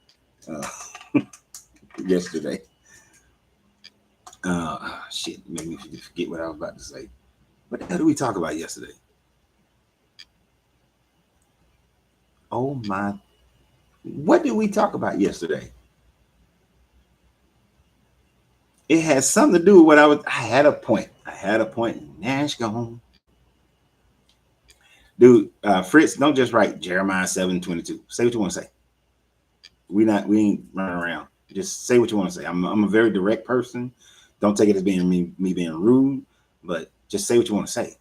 A: yesterday. Shit, made me forget what I was about to say. What the hell did we talk about yesterday? Oh my, what did we talk about yesterday? It has something to do with what I had a point. Nash gone. Dude, Fritz, don't just write Jeremiah 7:22. Say what you want to say. We ain't running around. Just say what you want to say. I'm a very direct person. Don't take it as being me being rude, but just say what you want to say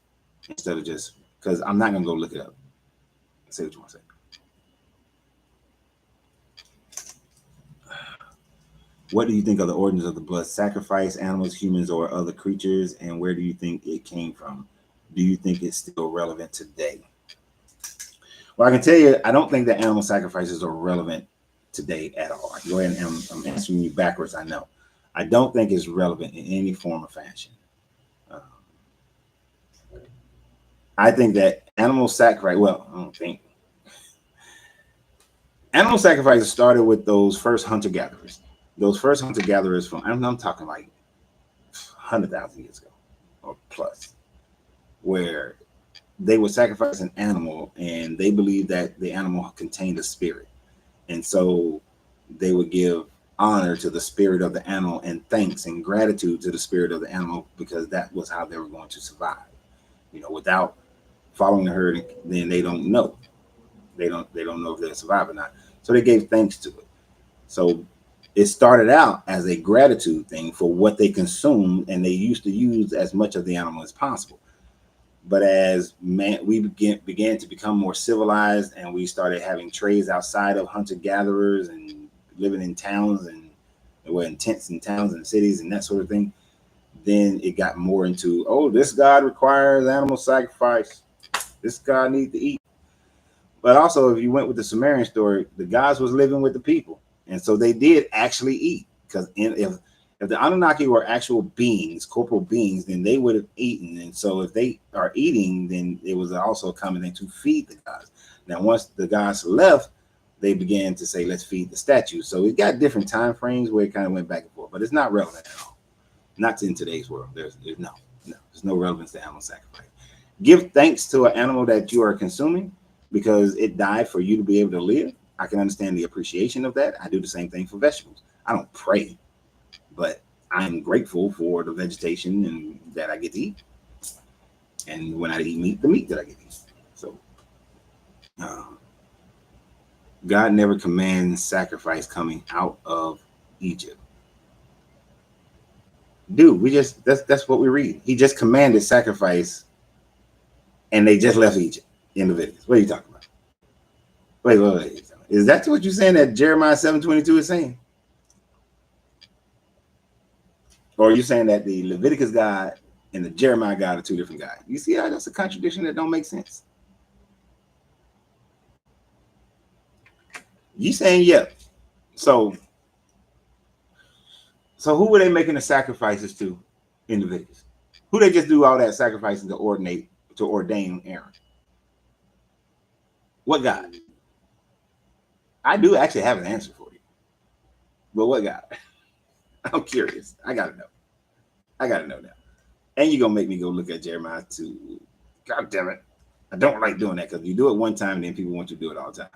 A: instead of just, because I'm not gonna go look it up. Say what you want to say. What do you think of the origins of the blood sacrifice, animals, humans, or other creatures, and where do you think it came from? Do you think it's still relevant today? Well, I can tell you, I don't think that animal sacrifices are relevant today at all. I can go ahead and I'm answering you backwards. I know. I don't think it's relevant in any form or fashion. Uh, I think that animal sacrifice, well, I don't think. Animal sacrifices started with those first hunter gatherers. Those first hunter gatherers from, I'm talking like 100,000 years ago or plus, where they would sacrifice an animal and they believed that the animal contained a spirit. And so they would give honor to the spirit of the animal and thanks and gratitude to the spirit of the animal because that was how they were going to survive. You know, without following the herd, then they don't know. They don't know if they'll survive or not. So they gave thanks to it. So it started out as a gratitude thing for what they consumed, and they used to use as much of the animal as possible. But as we began to become more civilized, and we started having trades outside of hunter gatherers and living in towns and in tents in towns and cities and that sort of thing, then it got more into, oh, this God requires animal sacrifice. This God needs to eat. But also, if you went with the Sumerian story, the gods was living with the people, and so they did actually eat. Because if the Anunnaki were actual beings, corporal beings, then they would have eaten. And so if they are eating, then it was also a common thing to feed the gods. Now, once the gods left, they began to say, let's feed the statues. So it got different time frames where it kind of went back and forth, but it's not relevant at all. Not in today's world. There's no relevance to animal sacrifice. Give thanks to an animal that you are consuming because it died for you to be able to live. I can understand the appreciation of that. I do the same thing for vegetables. I don't pray, but I'm grateful for the vegetation and that I get to eat. And when I eat meat, the meat that I get to eat. So God never commands sacrifice coming out of Egypt. Dude, that's what we read. He just commanded sacrifice and they just left Egypt in Leviticus. What are you talking about? Wait. Is that what you're saying that Jeremiah 7:22 is saying? Or are you saying that the Leviticus God and the Jeremiah God are two different guys? You see how that's a contradiction that don't make sense? You saying yeah. So who were they making the sacrifices to in Leviticus? Who they just do all that sacrificing to ordain Aaron? What God? I do actually have an answer for you. But what God? I'm curious. I gotta know now. And you're gonna make me go look at Jeremiah 2. God damn it. I don't like doing that because you do it one time, then people want you to do it all the time.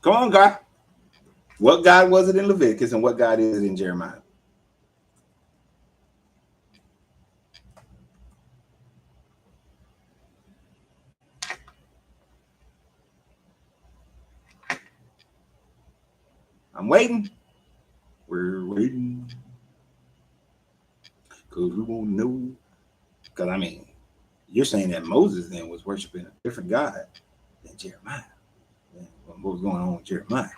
A: Come on, God. What God was it in Leviticus and what God is it in Jeremiah? I'm waiting. We're waiting. Because we won't know. Because, I mean, you're saying that Moses then was worshiping a different God than Jeremiah. What was going on with Jeremiah?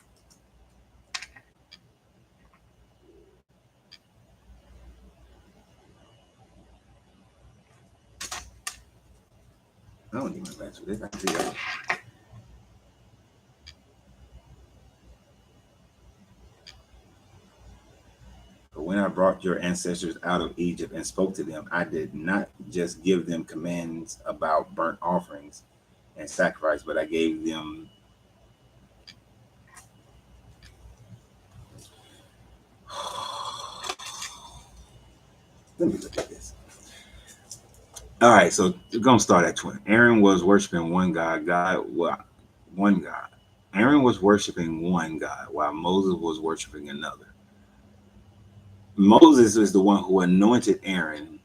A: I don't need my match with this. I can see that. But when I brought your ancestors out of Egypt and spoke to them, I did not just give them commands about burnt offerings and sacrifice, but I gave them let me look at this. All right, so we're gonna start at 20. Aaron was worshiping one God. One God. Aaron was worshiping one God, while Moses was worshiping another. Moses is the one who anointed Aaron.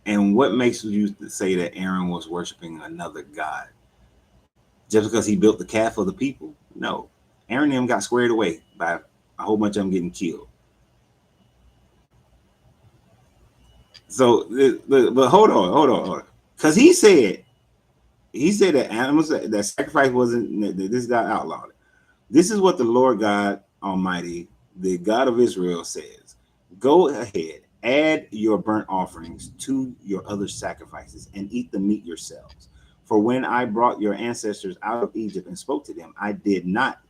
A: And what makes you say that Aaron was worshiping another God? Just because he built the calf for the people? No. Aaron and them got squared away by a whole bunch of them getting killed. So, but hold on. Because he said that animals, that sacrifice wasn't, that this guy outlawed it. This is what the Lord God Almighty, the God of Israel, says. Go ahead, add your burnt offerings to your other sacrifices, and eat the meat yourselves. For when I brought your ancestors out of Egypt and spoke to them, I did not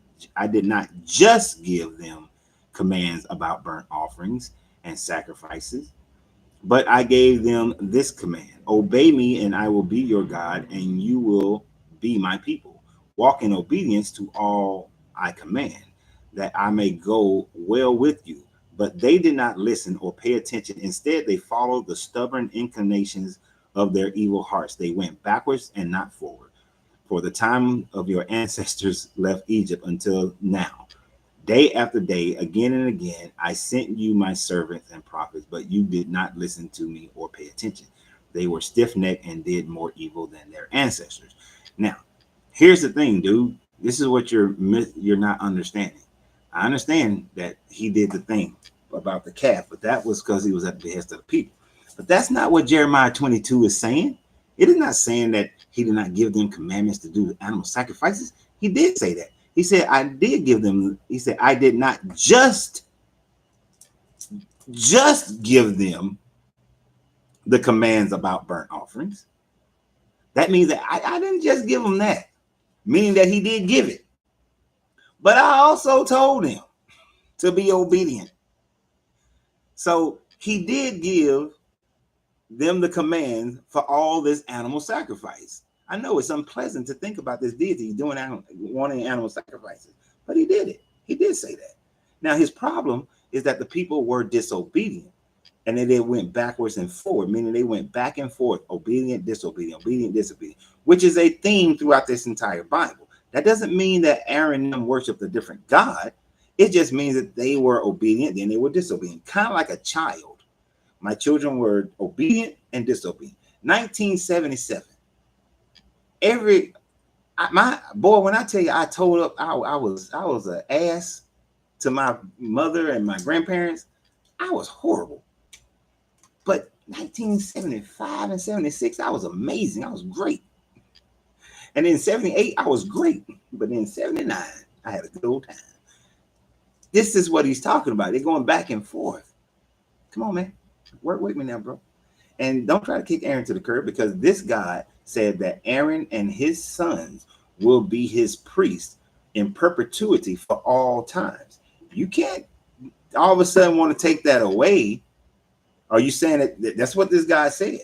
A: just give them commands about burnt offerings and sacrifices, but I gave them this command: obey me, and I will be your God, and you will be my people. Walk in obedience to all I command, that I may go well with you. But they did not listen or pay attention. Instead, they followed the stubborn inclinations of their evil hearts. They went backwards and not forward. For the time of your ancestors left Egypt until now, day after day, again and again, I sent you my servants and prophets, but you did not listen to me or pay attention. They were stiff-necked and did more evil than their ancestors. Now, here's the thing, dude. This is what you're not understanding. I understand that he did the thing about the calf, but that was because he was at the behest of the people. But that's not what Jeremiah 22 is saying. It is not saying that he did not give them commandments to do animal sacrifices. He did say that. He said, I did give them, he said, I did not just give them the commands about burnt offerings. That means that I didn't just give them that, meaning that he did give it. But I also told him to be obedient. So he did give them the command for all this animal sacrifice. I know it's unpleasant to think about this deity wanting animal sacrifices, but he did it. He did say that. Now, his problem is that the people were disobedient, and then they went backwards and forward, meaning they went back and forth, obedient, disobedient, which is a theme throughout this entire Bible. That doesn't mean that Aaron and them worshiped a different God. It just means that they were obedient, then they were disobedient, kind of like a child. My children were obedient and disobedient. 1977. My boy, when I tell you, I told up, I was an ass to my mother and my grandparents. I was horrible. But 1975 and 76, I was amazing. I was great. And in 78, I was great. But in 79, I had a good old time. This is what he's talking about. They're going back and forth. Come on, man. Work with me now, bro. And don't try to kick Aaron to the curb, because this God said that Aaron and his sons will be his priests in perpetuity for all times. You can't all of a sudden want to take that away. Are you saying that that's what this guy said?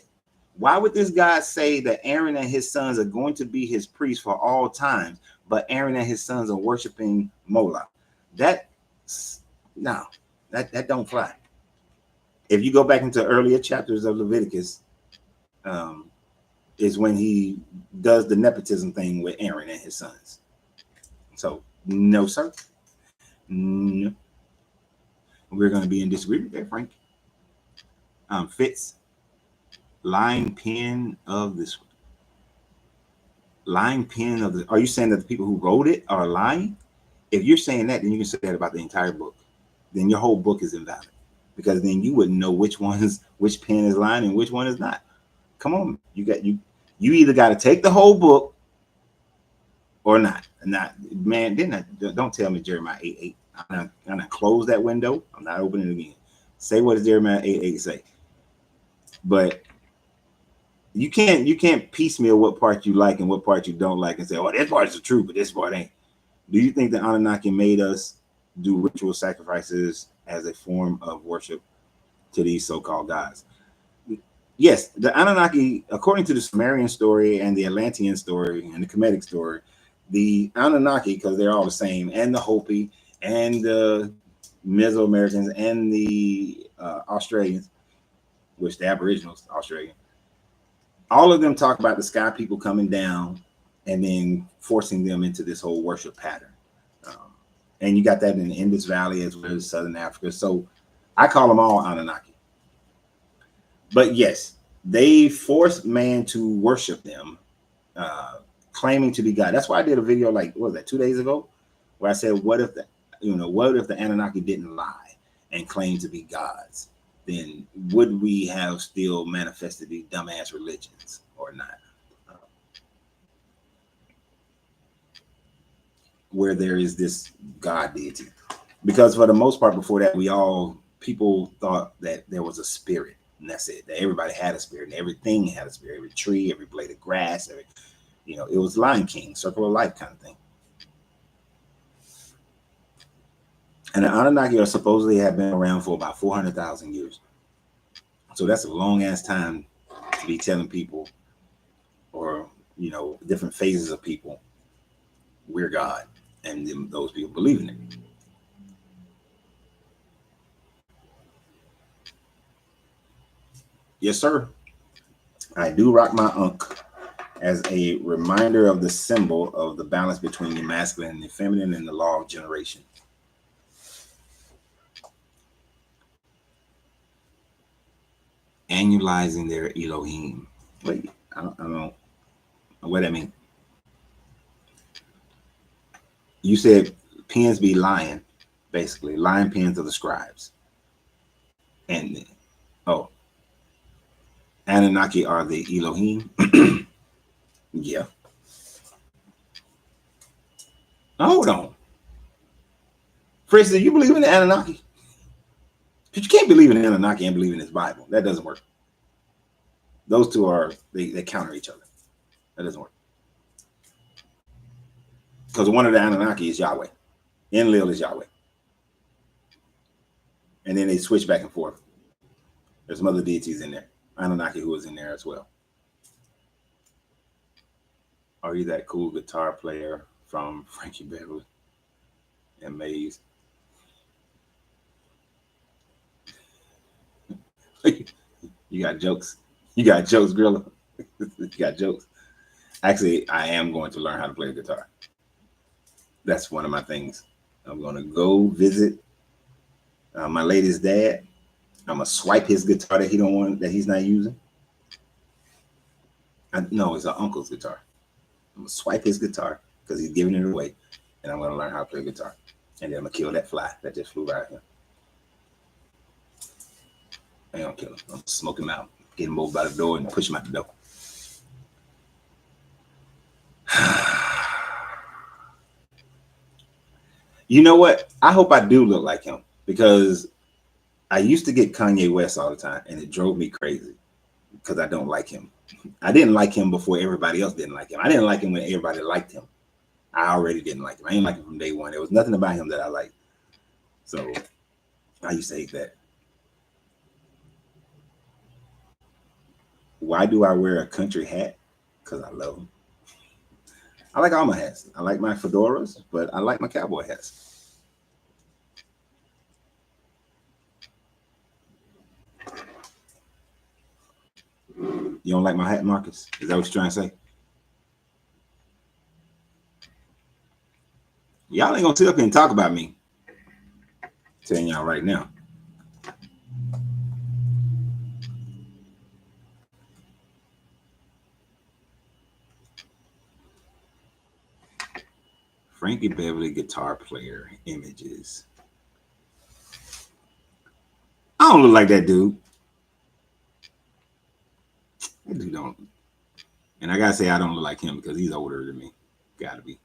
A: Why would this guy say that Aaron and his sons are going to be his priests for all times, but Aaron and his sons are worshiping Moloch? That don't fly. If you go back into earlier chapters of Leviticus, is when he does the nepotism thing with Aaron and his sons. So, no, sir. No. We're going to be in disagreement there, Frank. Fitz, line pen of this. Line pen of the. Are you saying that the people who wrote it are lying? If you're saying that, then you can say that about the entire book. Then your whole book is invalid, because then you wouldn't know which pen is lying and which one is not. Come on, you either got to take the whole book or not. Man, don't tell me Jeremiah 8:8. I'm not close that window. I'm not opening it again. Say what does Jeremiah 8:8 say. But you can't piecemeal what part you like and what part you don't like and say, oh, this part is the truth, but this part ain't. Do you think the Anunnaki made us do ritual sacrifices as a form of worship to these so-called gods? Yes, the Anunnaki, according to the Sumerian story and the Atlantean story and the Kemetic story, the Anunnaki, because they're all the same, and the Hopi and the Mesoamericans and the Australians, which the Aboriginals, Australian, all of them talk about the sky people coming down and then forcing them into this whole worship pattern. And you got that in the Indus Valley as well as Southern Africa. So I call them all Anunnaki. But yes, they forced man to worship them, claiming to be God. That's why I did a video like, what was that, 2 days ago, where I said, what if the Anunnaki didn't lie and claim to be gods? Then would we have still manifested these dumbass religions or not? where there is this God deity. Because for the most part, before that, people thought that there was a spirit, and that's it. That everybody had a spirit, and everything had a spirit. Every tree, every blade of grass, it was Lion King, Circle of Life kind of thing. And the Anunnaki are supposedly have been around for about 400,000 years. So that's a long ass time to be telling people, or different phases of people, we're God, and those people believe in it. Yes, sir. I do rock my Ankh as a reminder of the symbol of the balance between the masculine and the feminine and the law of generation. Annualizing their Elohim. Wait, I don't know what that mean. You said pens be lying, basically. Lion pens of the scribes. And, Anunnaki are the Elohim. Yeah. Hold on. For instance, you believe in the Anunnaki? But you can't believe in the Anunnaki and believe in this Bible. That doesn't work. Those two they counter each other. That doesn't work. Because one of the Anunnaki is Yahweh. Enlil is Yahweh. And then they switch back and forth. There's some other deities in there. Anunnaki who is in there as well. Are you that cool guitar player from Frankie Beverly and Maze? You got jokes. You got jokes, Grilla. You got jokes. Actually, I am going to learn how to play the guitar. That's one of my things. I'm going to go visit my lady's dad. I'm going to swipe his guitar that he's not using. No, it's an uncle's guitar. I'm going to swipe his guitar because he's giving it away. And I'm going to learn how to play guitar. And then I'm going to kill that fly that just flew right here. I ain't going to kill him. I'm going to smoke him out. Get him over by the door and push him out the door. You know what? I hope I do look like him, because I used to get Kanye West all the time, and it drove me crazy because I don't like him. I didn't like him before everybody else didn't like him. I didn't like him when everybody liked him. I already didn't like him. I didn't like him from day one. There was nothing about him that I liked. So I used to hate that. Why do I wear a country hat? Because I love them. I like all my hats. I like my fedoras, but I like my cowboy hats. You don't like my hat, Marcus? Is that what you're trying to say? Y'all ain't gonna sit up here and talk about me. I'm telling y'all right now. Frankie Beverly guitar player images. I don't look like that dude. That dude don't. And I gotta say, I don't look like him because he's older than me. Gotta be.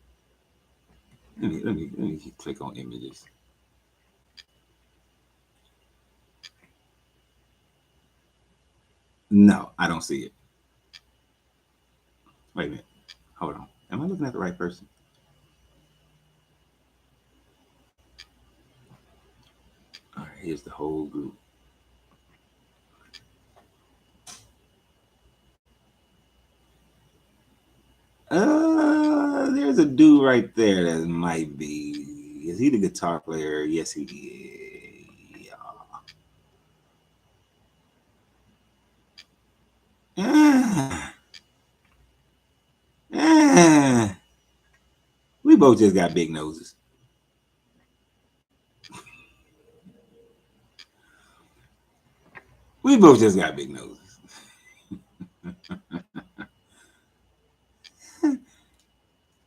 A: Let me click on images. No, I don't see it. Wait a minute. Hold on. Am I looking at the right person? All right, here's the whole group. There's a dude right there that might be. Is he the guitar player? Yes, he is. We both just got big noses. We both just got big noses.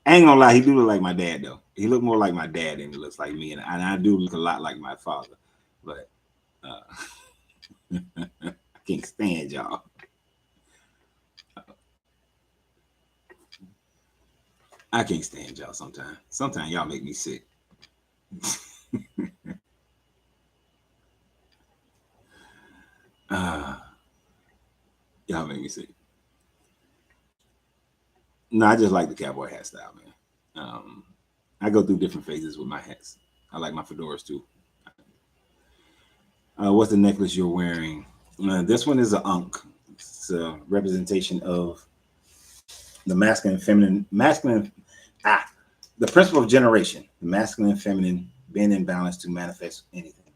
A: I ain't gonna lie, he do look like my dad though. He look more like my dad than he looks like me, and I do look a lot like my father. But I can't stand y'all. I can't stand y'all sometimes. Sometimes y'all make me sick. Y'all make me sick. No, I just like the cowboy hat style, man. I go through different phases with my hats. I like my fedoras too. What's the necklace you're wearing? This one is an ankh. It's a representation of the masculine and feminine. The principle of generation. The masculine and feminine being in balance to manifest anything.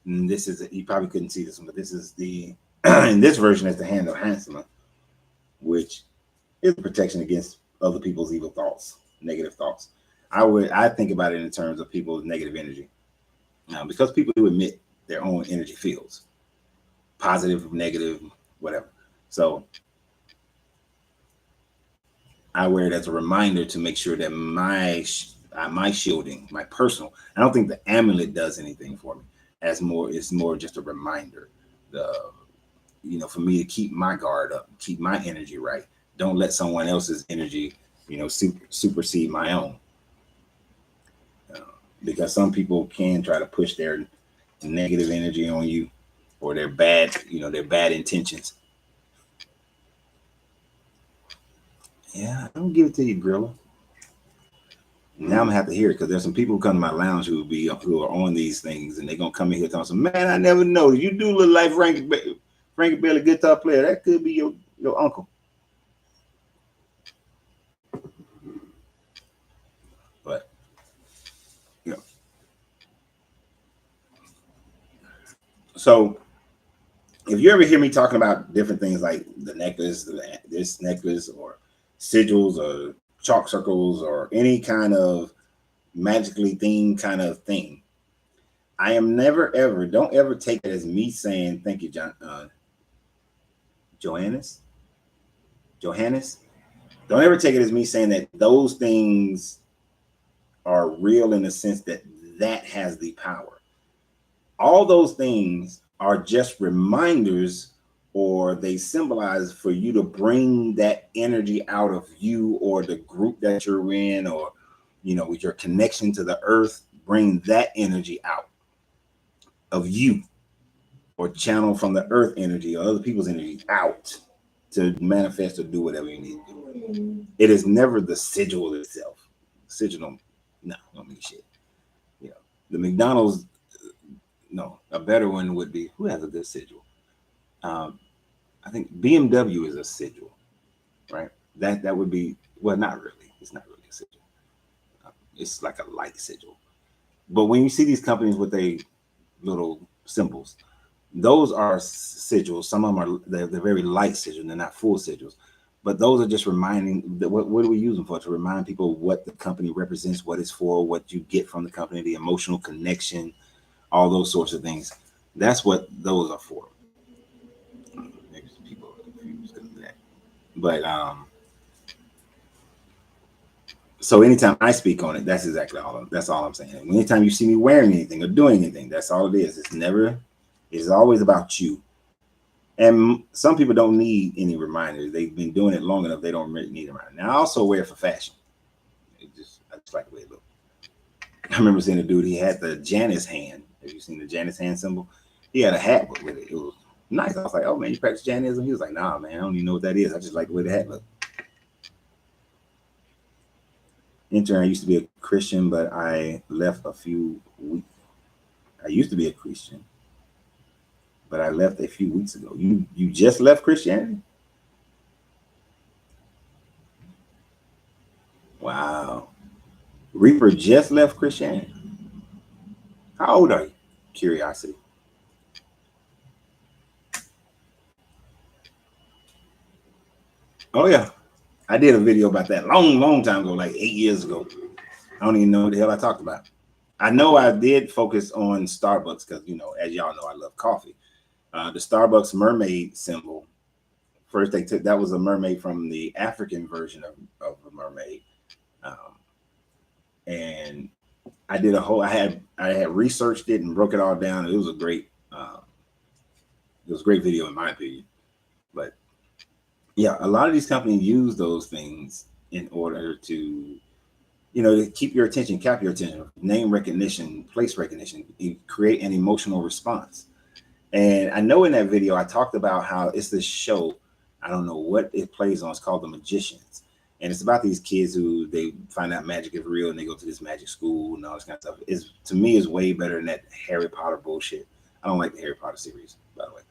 A: And this is, you probably couldn't see this one, but this is the, in this version is the hand of Hansela, which is protection against other people's evil thoughts, negative thoughts. I think about it in terms of people's negative energy. Because people do emit their own energy fields, positive, negative, whatever. So I wear it as a reminder to make sure that my shielding, my personal, I don't think the amulet does anything for me. It's more just a reminder, for me to keep my guard up, keep my energy right. Don't let someone else's energy, supersede my own. Because some people can try to push their negative energy on you, or their bad intentions. Yeah, I don't give it to you, Grilla. Now I'm gonna have to hear it, because there's some people who come to my lounge who are on these things, and they're gonna come in here talking some, man, I never know. You do look like Frankie Bailey guitar player. That could be your uncle. But so if you ever hear me talking about different things like the necklace, this necklace, or sigils, or chalk circles, or any kind of magically themed kind of thing, I am don't ever take it as me saying, thank you, Johannes. Don't ever take it as me saying that those things are real, in the sense that has the power. All those things are just reminders, or they symbolize for you to bring that energy out of you, or the group that you're in, or with your connection to the earth, bring that energy out of you, or channel from the earth energy or other people's energy out to manifest or do whatever you need to do. It is never the sigil itself. Sigil don't mean shit. The McDonald's, no, a better one would be, who has a good sigil? I think BMW is a sigil, right? That would be, well, not really. It's not really a sigil. It's like a light sigil. But when you see these companies with their little symbols, those are sigils. Some of them are they're very light sigils. They're not full sigils. But those are just reminding that what do we use them for? To remind people what the company represents, what it's for, what you get from the company, the emotional connection, all those sorts of things. That's what those are for. Maybe people are confused because of that. But so anytime I speak on it, that's exactly that's all I'm saying. Anytime you see me wearing anything or doing anything, that's all it is. It's always about you. And some people don't need any reminders. They've been doing it long enough. They don't really need a reminder. Now I also wear it for fashion. I just like the way it looks. I remember seeing a dude, he had the Janus hand. Have you seen the Janus hand symbol? He had a hat with it. It was nice. I was like, oh man, you practice Janism? He was like, nah, man, I don't even know what that is. I just like the way the hat looked. Intern, I used to be a Christian, but I left a few weeks. I used to be a Christian, but I left a few weeks ago. You just left Christianity? Wow. Reaper just left Christianity. How old are you? Curiosity. Oh yeah. I did a video about that long time ago, like 8 years ago. I don't even know what the hell I talked about. I know I did focus on Starbucks because, as y'all know, I love coffee. The Starbucks mermaid symbol, first they took, that was a mermaid from the African version of a mermaid. And I did I had researched it and broke it all down. It was a great video in my opinion. But yeah, a lot of these companies use those things in order to, to keep your attention, cap your attention, name recognition, place recognition, create an emotional response. And I know in that video, I talked about how it's this show, I don't know what it plays on, it's called The Magicians. And it's about these kids who they find out magic is real and they go to this magic school and all this kind of stuff. To me, is way better than that Harry Potter bullshit. I don't like the Harry Potter series, by the way.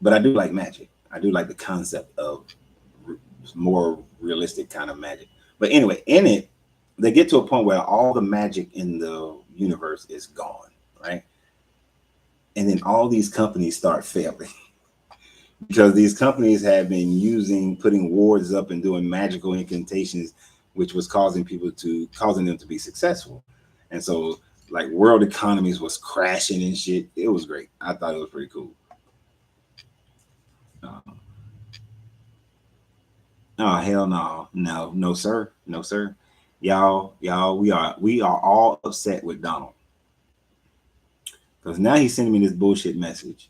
A: But I do like magic. I do like the concept of more realistic kind of magic. But anyway, in it, they get to a point where all the magic in the universe is gone, right? And then all these companies start failing because these companies have been putting wards up and doing magical incantations, which was causing them to be successful. And so like world economies was crashing and shit. It was great. I thought it was pretty cool. Oh hell no sir, y'all. We are all upset with Donald because now he's sending me this bullshit message.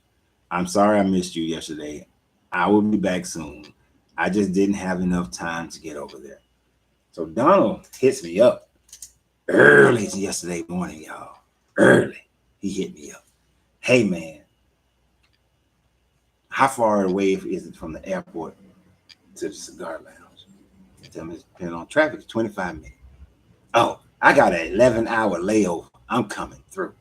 A: I'm sorry I missed you yesterday. I will be back soon. I just didn't have enough time to get over there. So Donald hits me up early yesterday morning, y'all. Early, he hit me up. Hey man, how far away is it from the airport to the cigar lounge? Tell me it's depending on traffic, it's 25 minutes. Oh, I got an 11-hour layover. I'm coming through.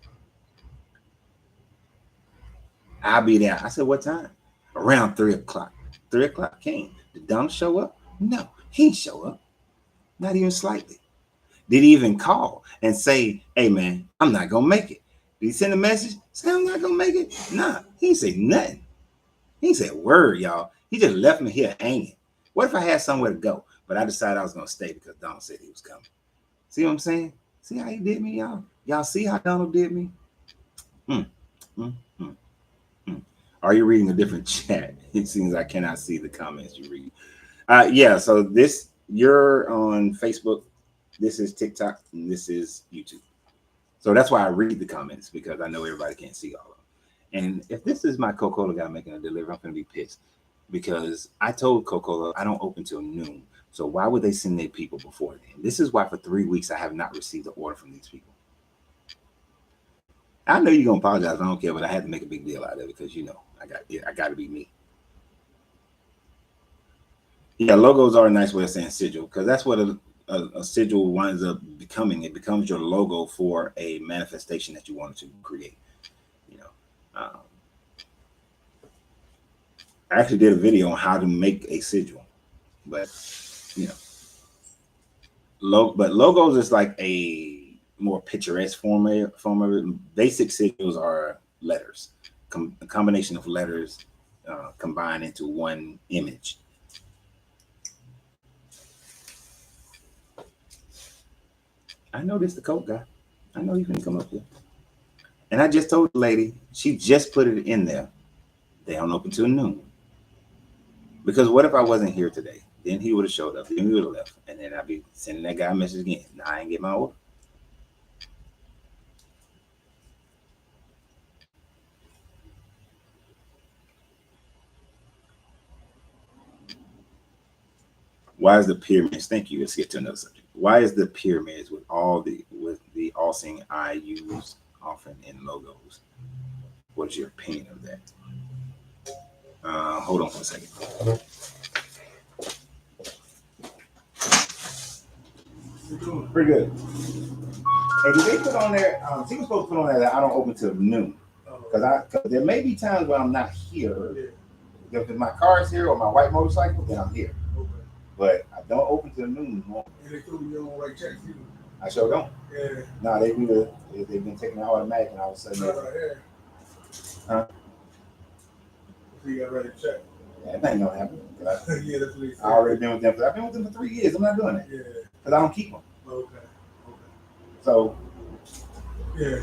A: I'll be there. I said, what time? Around 3 o'clock. 3 o'clock came. Did Donald show up? No, he didn't show up. Not even slightly. Did he even call and say, hey man, I'm not gonna make it? Did he send a message? Say I'm not gonna make it? Nah, he didn't say nothing. He didn't say a word, y'all. He just left me here hanging. What if I had somewhere to go, but I decided I was gonna stay because Donald said he was coming? See what I'm saying? See how he did me, y'all? Y'all see how Donald did me? Are you reading a different chat? It seems I cannot see the comments you read. Yeah, so you're on Facebook, this is TikTok, and this is YouTube. So that's why I read the comments, because I know everybody can't see all of them. And if this is my Coca-Cola guy making a delivery, I'm gonna be pissed because I told Coca-Cola I don't open till noon. So why would they send their people before then? This is why for 3 weeks I have not received an order from these people. I know you're gonna apologize. I don't care, but I had to make a big deal out of it because I got to be me. Yeah, logos are a nice way of saying sigil, because that's what a sigil winds up becoming. It becomes your logo for a manifestation that you wanted to create. I actually did a video on how to make a sigil, but but logos is like a more picturesque form of it. Basic sigils are letters, a combination of letters combined into one image. I know this the Coke guy. I know he's gonna come up here. And I just told the lady, she just put it in there. They don't open till noon. Because what if I wasn't here today? Then he would have showed up. Then he would have left. And then I'd be sending that guy a message again. Now I ain't get my order. Why is the pyramids? Thank you. Let's get to another subject. Why is the pyramids with the all-seeing eye used often in logos? What's your opinion of that? Hold on for a second. Pretty good. Hey, did they put on there? She was supposed to put on there that I don't open till noon. Because there may be times when I'm not here. If my car is here or my white motorcycle, then I'm here. Okay. But I don't open till noon. No. And they told you don't write checks either. I sure don't. Yeah. No, they've been taking it automatic, and all of a sudden. Huh? So you got to write a check. Yeah, that ain't gonna happen. Yeah, that's what he said. I already been with them. I've been with them for 3 years. I'm not doing that. Yeah. Because I don't keep them. Okay. So. Yeah.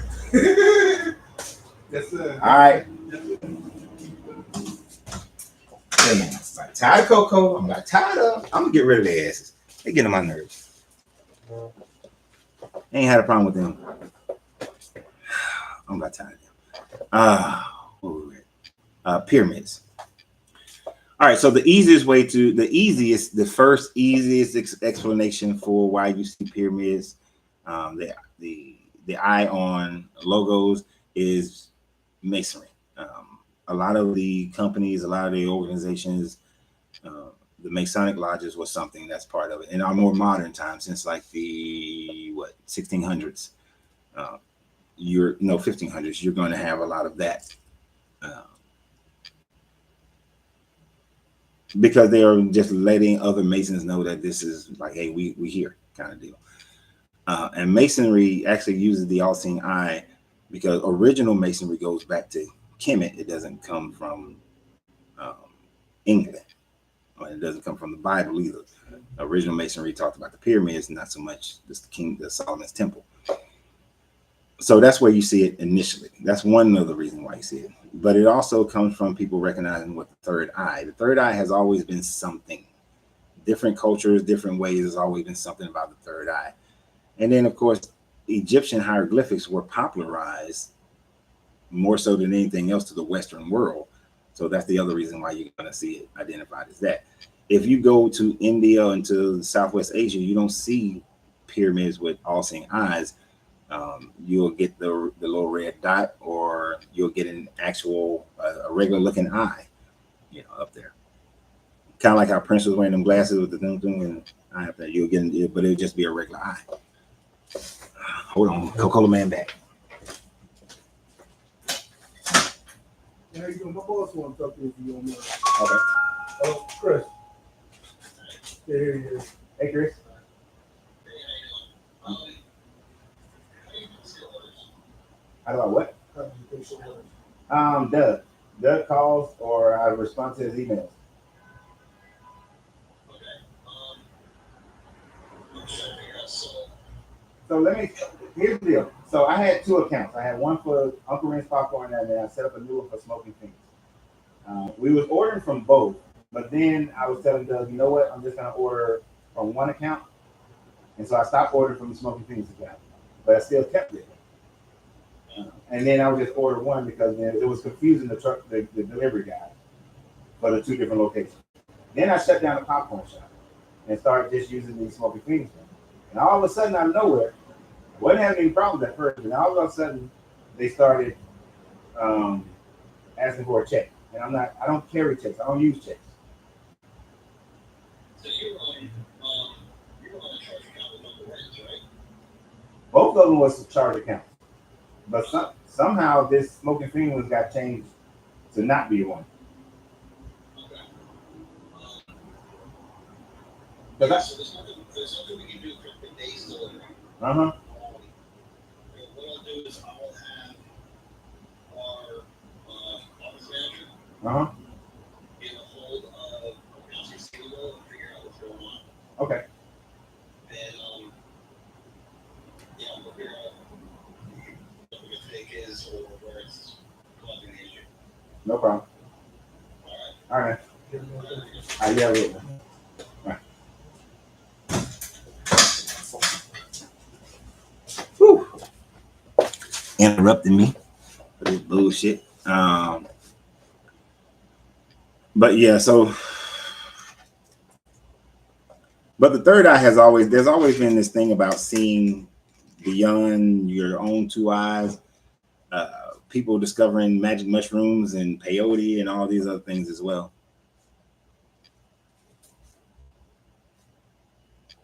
A: Yes, sir. All right. Yeah, man. I'm tired of Coco. I'm not tired of. I'm gonna get rid of their asses. They get on my nerves. Ain't had a problem with them. I'm not tired of them. Pyramids. All right, so the first easiest explanation for why you see pyramids, the eye on logos is masonry. A lot of the companies, a lot of the organizations, the Masonic lodges was something that's part of it. In our more modern times, since like the 1600s, 1500s, you're going to have a lot of that. Because they are just letting other Masons know that this is like, hey, we here kind of deal. And Masonry actually uses the all-seeing eye because original Masonry goes back to Kemet. It doesn't come from England. It doesn't come from the Bible either. Original Masonry talked about the pyramids, not so much the Solomon's Temple. So that's where you see it initially. That's one of the reasons why you see it. But it also comes from people recognizing what the third eye. The third eye has always been something. Different cultures, different ways, has always been something about the third eye. And then, of course, Egyptian hieroglyphics were popularized more so than anything else to the Western world. So that's the other reason why you're going to see it identified as that. If you go to India and to Southwest Asia, you don't see pyramids with all-seeing eyes. You'll get the little red dot, or you'll get an actual a regular looking eye, up there. Kind of like how Prince was wearing them glasses with the thing and eye up there. You'll get it, but it'll just be a regular eye. Hold on, Coca-Cola man back.
B: Yeah, you know, my boss wants to talk to you on that.
A: Okay.
B: Oh, Chris. Yeah, here he is.
A: Hey, Chris. How do I what? Doug. Doug calls or I respond to his emails. So here's the deal. So I had two accounts. I had one for Uncle Renz Popcorn, and then I set up a new one for Smoking Fiends. We was ordering from both, but then I was telling Doug, you know what? I'm just gonna order from one account, and so I stopped ordering from the Smoking Fiends account, but I still kept it. And then I would just order one because it was confusing the delivery guy for the two different locations. Then I shut down the popcorn shop and started just using these Smoking Fiends. And all of a sudden, out of nowhere, I wasn't having any problems at first, and all of a sudden, they started asking for a check. And I don't carry checks. I don't use checks. So you're on a charge account with Uncle Renz, right? Both of them was charge accounts. But somehow this Smoking Fiend one's got changed to not be one. Okay. So there's nothing we can do for the days delivery. What I'll do is I will have our office manager get a hold of accounts receivable and figure out what's going on. Okay. And we'll figure out what the mistake is or where it's causing the issue. No problem. All right. Yeah, wait. All right. Whew. Interrupting me for this bullshit. But yeah, but the third eye there's always been this thing about seeing beyond your own two eyes. People discovering magic mushrooms and peyote and all these other things as well.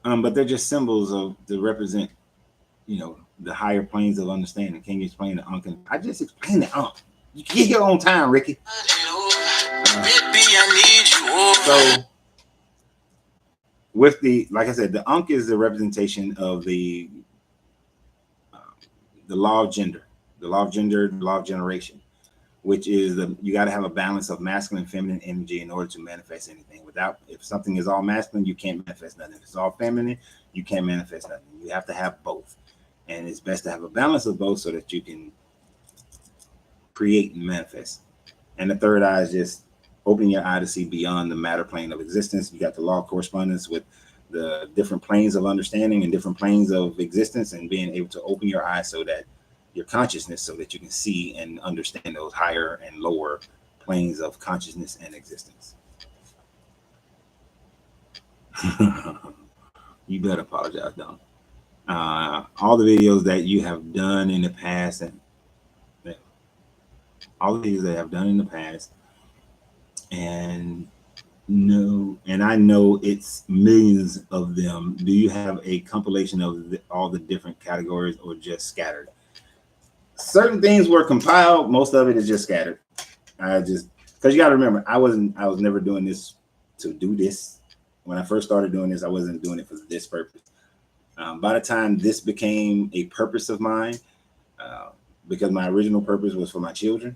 A: But they're just symbols to represent, the higher planes of understanding. Can you explain the Ankh? I just explained the Ankh. You get your own time, Ricky. So with like I said, the Ankh is the representation of the law of gender, the law of generation, which is you got to have a balance of masculine and feminine energy in order to manifest anything. If something is all masculine, you can't manifest nothing. If it's all feminine, you can't manifest nothing. You have to have both. And it's best to have a balance of both so that you can create and manifest. And the third eye is just opening your eye to see beyond the matter plane of existence. You got the law of correspondence with the different planes of understanding and different planes of existence, and being able to open your eyes so that your consciousness, so that you can see and understand those higher and lower planes of consciousness and existence. You better apologize, don't. All the videos that you have done in the past, and all the videos that I have done in the past, and I know it's millions of them. Do you have a compilation of all the different categories, or just scattered? Certain things were compiled. Most of it is just scattered. I just, because you got to remember, I was never doing this to do this. When I first started doing this, I wasn't doing it for this purpose. By the time this became a purpose of mine, because my original purpose was for my children,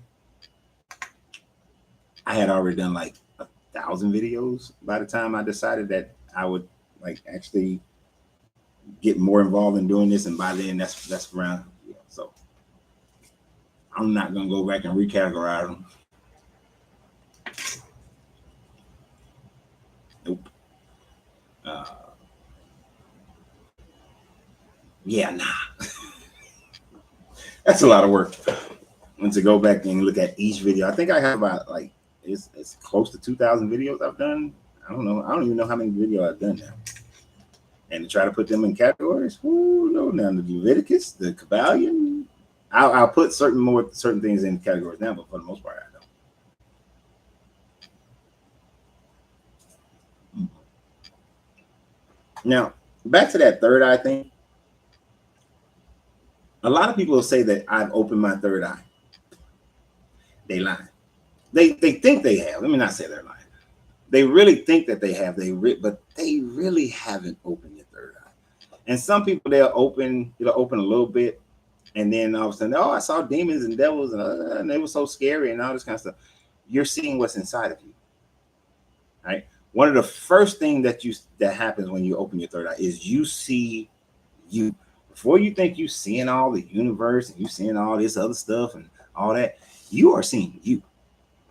A: I had already done like 1,000 videos by the time I decided that I would like actually get more involved in doing this. And by then, that's around. So I'm not gonna go back and recategorize them. Nope. Yeah, nah. That's a lot of work. And to go back and look at each video, I think I have about like it's close to 2,000 videos I've done. I don't know. I don't even know how many videos I've done now. And to try to put them in categories, no, now the Leviticus, the Kabbalion. I'll put certain things in categories now, but for the most part, I don't. Now, back to that third eye thing. A lot of people will say that I've opened my third eye. They lie. They think they have. Let me not say they're lying. They really think that they have. But they really haven't opened your third eye. And some people they'll open a little bit, and then all of a sudden, oh, I saw demons and devils, and they were so scary and all this kind of stuff. You're seeing what's inside of you, right? One of the first things that happens when you open your third eye is you see you. Before you think you're seeing all the universe and you're seeing all this other stuff and all that, you are seeing you.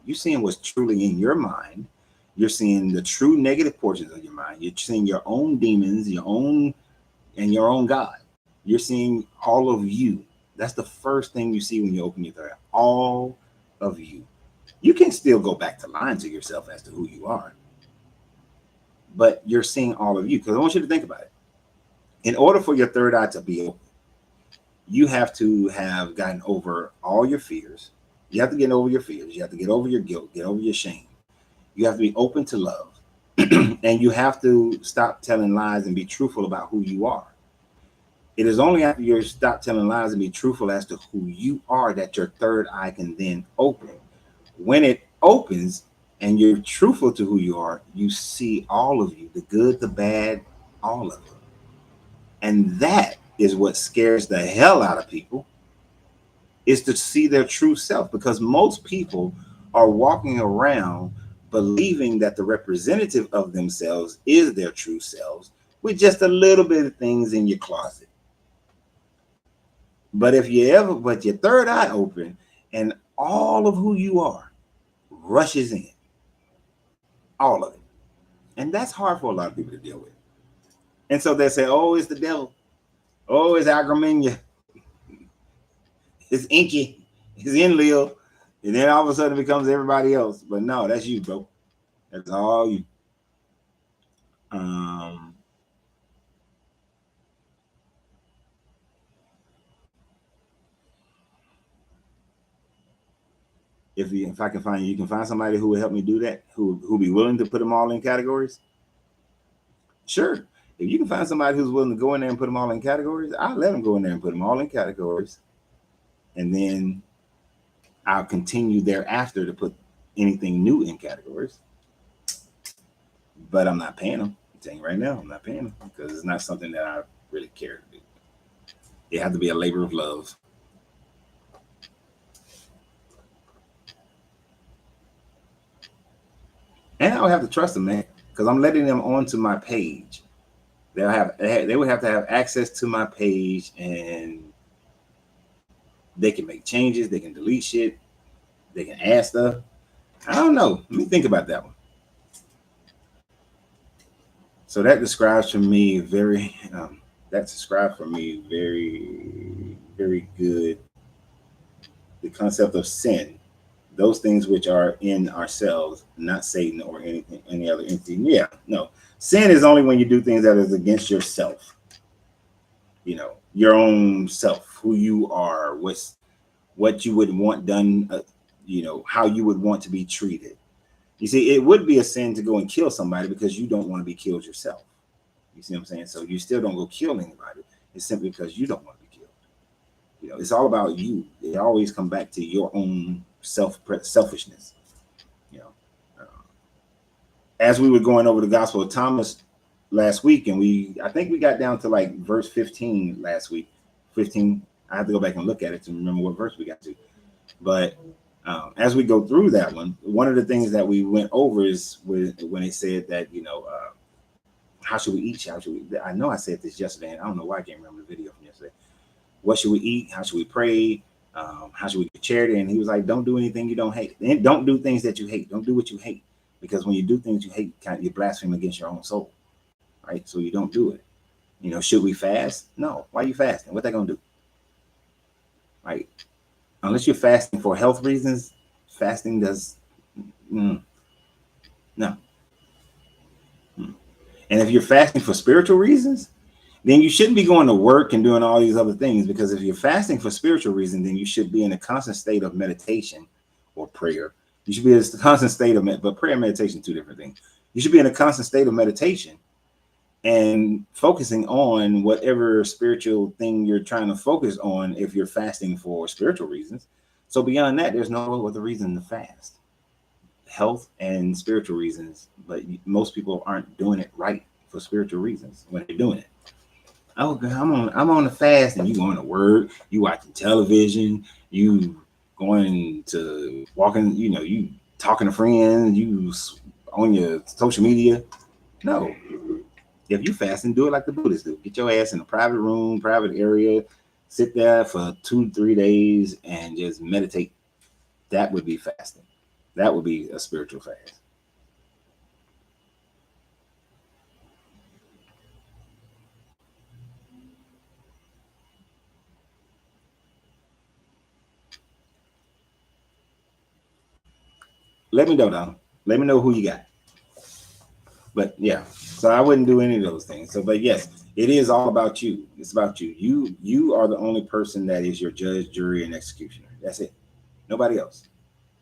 A: You're seeing what's truly in your mind. You're seeing the true negative portions of your mind. You're seeing your own demons, your own God. You're seeing all of you. That's the first thing you see when you open your third eye. All of you. You can still go back to lying to yourself as to who you are, but you're seeing all of you. Because I want you to think about it. In order for your third eye to be open, you have to have gotten over all your fears. You have to get over your fears. You have to get over your guilt, get over your shame. You have to be open to love. And you have to stop telling lies and be truthful about who you are. It is only after you stop telling lies and be truthful as to who you are that your third eye can then open. When it opens and you're truthful to who you are, you see all of you, the good, the bad, all of it. And that is what scares the hell out of people, is to see their true self, because most people are walking around believing that the representative of themselves is their true selves with just a little bit of things in your closet. But if but your third eye open and all of who you are rushes in, all of it. And that's hard for a lot of people to deal with. And so they say, oh, it's the devil. Oh, it's Agramenia. It's Inky. It's Enlil. And then all of a sudden it becomes everybody else. But no, that's you, bro. That's all you. If I can find you can find somebody who will help me do that, who be willing to put them all in categories. Sure. If you can find somebody who's willing to go in there and put them all in categories, I'll let them go in there and put them all in categories. And then I'll continue thereafter to put anything new in categories. But I'm not paying them. I'm telling you right now, I'm not paying them because it's not something that I really care to do. It has to be a labor of love. And I would have to trust them, man, because I'm letting them onto my page. They would have to have access to my page, and they can make changes. They can delete shit. They can add stuff. I don't know. Let me think about that one. So that describes for me very very, very good the concept of sin those things which are in ourselves, not Satan or any other entity. Yeah, no. Sin is only when you do things that is against yourself. You know, your own self, who you are, what you would want done, you know, how you would want to be treated. You see, it would be a sin to go and kill somebody because you don't want to be killed yourself. You see what I'm saying? So you still don't go kill anybody. It's simply because you don't want to be killed. You know, it's all about you. It always come back to your own selfishness. You know, as we were going over the Gospel of Thomas last week, and I think we got down to like verse 15 last week. 15. I have to go back and look at it to remember what verse we got to. But as we go through that one of the things that we went over is when it said that, you know, how should we eat? How should we? I know I said this yesterday, and I don't know why I can't remember the video from yesterday. What should we eat? How should we pray? How should we do charity? And he was like, don't do anything you don't hate. And don't do things that you hate. Don't do what you hate. Because when you do things you hate, you blaspheme against your own soul. Right? So you don't do it. You know, should we fast? No. Why are you fasting? What they gonna do? Right? Unless you're fasting for health reasons, fasting does no. And if you're fasting for spiritual reasons, then you shouldn't be going to work and doing all these other things, because if you're fasting for spiritual reasons, then you should be in a constant state of meditation or prayer. You should be in a constant state of but prayer and meditation, two different things. You should be in a constant state of meditation and focusing on whatever spiritual thing you're trying to focus on if you're fasting for spiritual reasons. So beyond that, there's no other reason to fast. Health and spiritual reasons, but most people aren't doing it right for spiritual reasons when they're doing it. Oh, God, I'm on the fast, and you going to work, you watching television, you going to walking, you know, you talking to friends, you on your social media. No, if you fasting, do it like the Buddhists do. Get your ass in a private room, private area, sit there for 2-3 days, and just meditate. That would be fasting. That would be a spiritual fast. Let me know, though. Let me know who you got. But yeah, so I wouldn't do any of those things. So, but yes, it is all about you. It's about you. You are the only person that is your judge, jury, and executioner. That's it. Nobody else.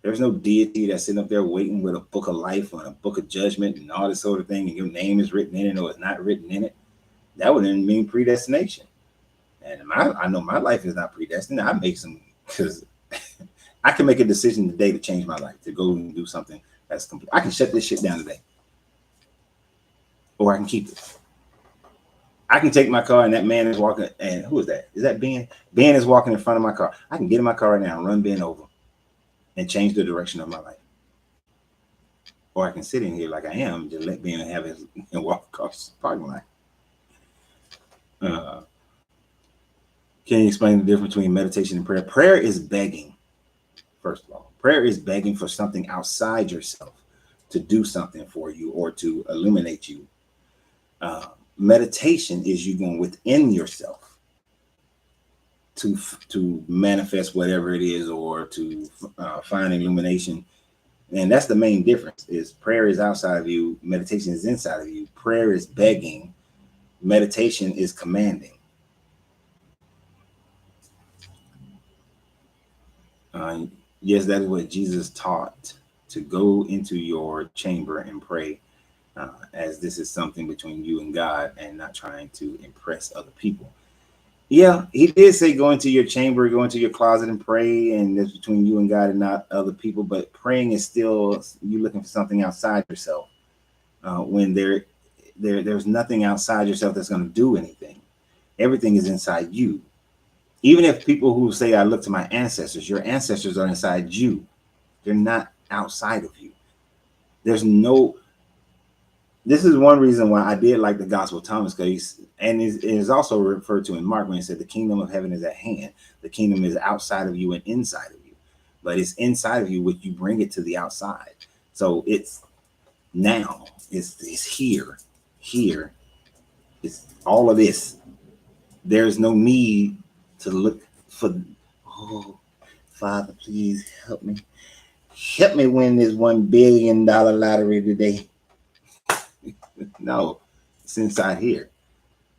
A: There's no deity that's sitting up there waiting with a book of life or a book of judgment and all this sort of thing, and your name is written in it or it's not written in it. That wouldn't mean predestination. And I know my life is not predestined. I make some, because I can make a decision today to change my life, to go and do something that's complete. I can shut this shit down today, or I can keep it. I can take my car and that man is walking, and who is that? Is that Ben? Ben is walking in front of my car. I can get in my car right now and run Ben over and change the direction of my life. Or I can sit in here like I am, just let Ben have his and walk across the parking lot. Can you explain the difference between meditation and prayer? Prayer is begging, first of all. Prayer is begging for something outside yourself to do something for you or to illuminate you. Meditation is you going within yourself to manifest whatever it is, or to find illumination. And that's the main difference. Is prayer is outside of you, meditation is inside of you. Prayer is begging, meditation is commanding. Yes, that is what Jesus taught, to go into your chamber and pray, as this is something between you and God and not trying to impress other people. Yeah, he did say go into your chamber, go into your closet and pray, and it's between you and God and not other people. But praying is still you looking for something outside yourself. When there's nothing outside yourself that's going to do anything. Everything is inside you. Even if people who say I look to my ancestors, your ancestors are inside you. They're not outside of you. There's no. This is one reason why I did like the Gospel of Thomas, because and it is also referred to in Mark when he said the kingdom of heaven is at hand. The kingdom is outside of you and inside of you, but it's inside of you which you bring it to the outside. So it's now. It's here. It's all of this. There's no need to look for. Oh, Father, please help me. help me win this $1 billion lottery today. No, it's inside here.